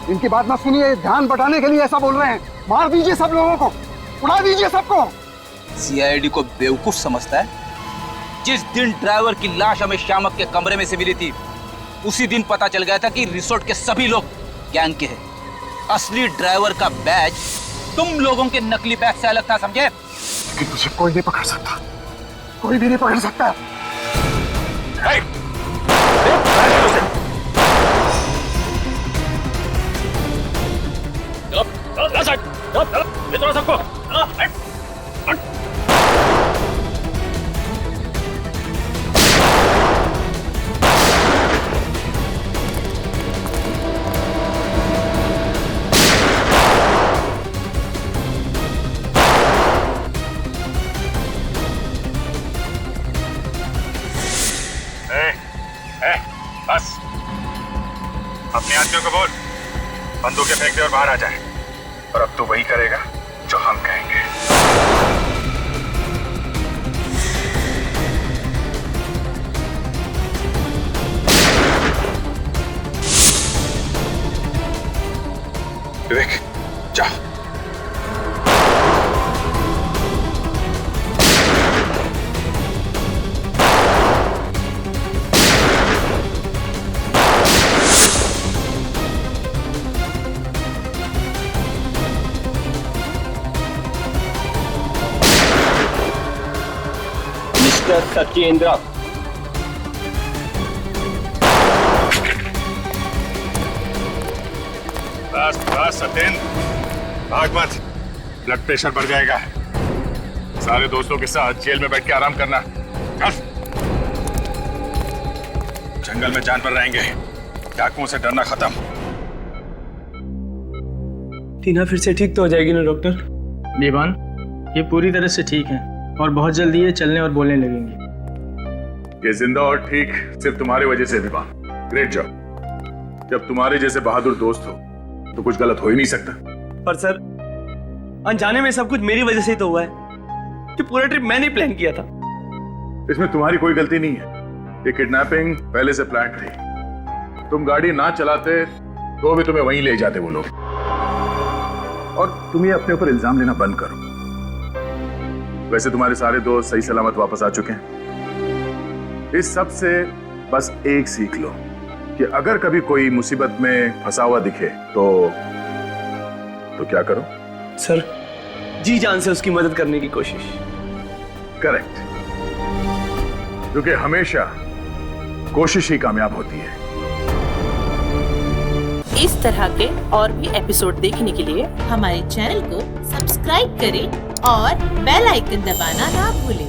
इनकी बात ना सुनिए, ध्यान बटाने के लिए ऐसा बोल रहे हैं। मार दीजिए सब लोगों को, उड़ा दीजिए सबको। सीआईडी को बेवकूफ समझता है। जिस दिन ड्राइवर की लाश हमें श्यामक के कमरे में से मिली थी, उसी दिन पता चल गया था कि रिसोर्ट के सभी लोग गैंग के हैं। असली ड्राइवर का बैज तुम लोगों के नकली बैज से अलग था, समझे? लेकिन मुझे कोई नहीं पकड़ सकता, कोई भी नहीं पकड़ सकता। सबको बस अपने आदमियों को बोल बंदूकें फेंक दे और बाहर आ जाए। और अब तू वही करेगा जो हम कहेंगे। विवेक जा। मिस्टर सत्येंद्र, बस सत्येंद्र, भाग मत, ब्लड प्रेशर बढ़ जाएगा। सारे दोस्तों के साथ जेल में बैठ के आराम करना। चल। जंगल में जानवर रहेंगे, डाकुओं से डरना खत्म। टीना फिर से ठीक तो हो जाएगी ना डॉक्टर? बेबान, ये पूरी तरह से ठीक है और बहुत जल्दी ये चलने और बोलने लगेंगी। ये जिंदा और ठीक सिर्फ तुम्हारी वजह से विवान। Great job. जब तुम्हारे जैसे बहादुर दोस्त हो तो कुछ गलत हो ही नहीं सकता। पर सर, अनजाने में सब कुछ मेरी वजह से ही तो हुआ है। कि पूरा ट्रिप मैंने प्लान किया था। इसमें तुम्हारी कोई गलती नहीं है। ये किडनैपिंग पहले से प्लान थी। तुम गाड़ी ना चलाते तो भी तुम्हें वहीं ले जाते वो लोग। और तुम ये अपने ऊपर इल्जाम लेना बंद करो। वैसे तुम्हारे सारे दोस्त सही सलामत वापस आ चुके हैं। इस सब से बस एक सीख लो कि अगर कभी कोई मुसीबत में फंसा हुआ दिखे तो क्या करो? सर, जी जान से उसकी मदद करने की कोशिश। करेक्ट, क्योंकि हमेशा कोशिश ही कामयाब होती है। इस तरह के और भी एपिसोड देखने के लिए हमारे चैनल को सब्सक्राइब करें और बेल आइकन दबाना ना भूलें।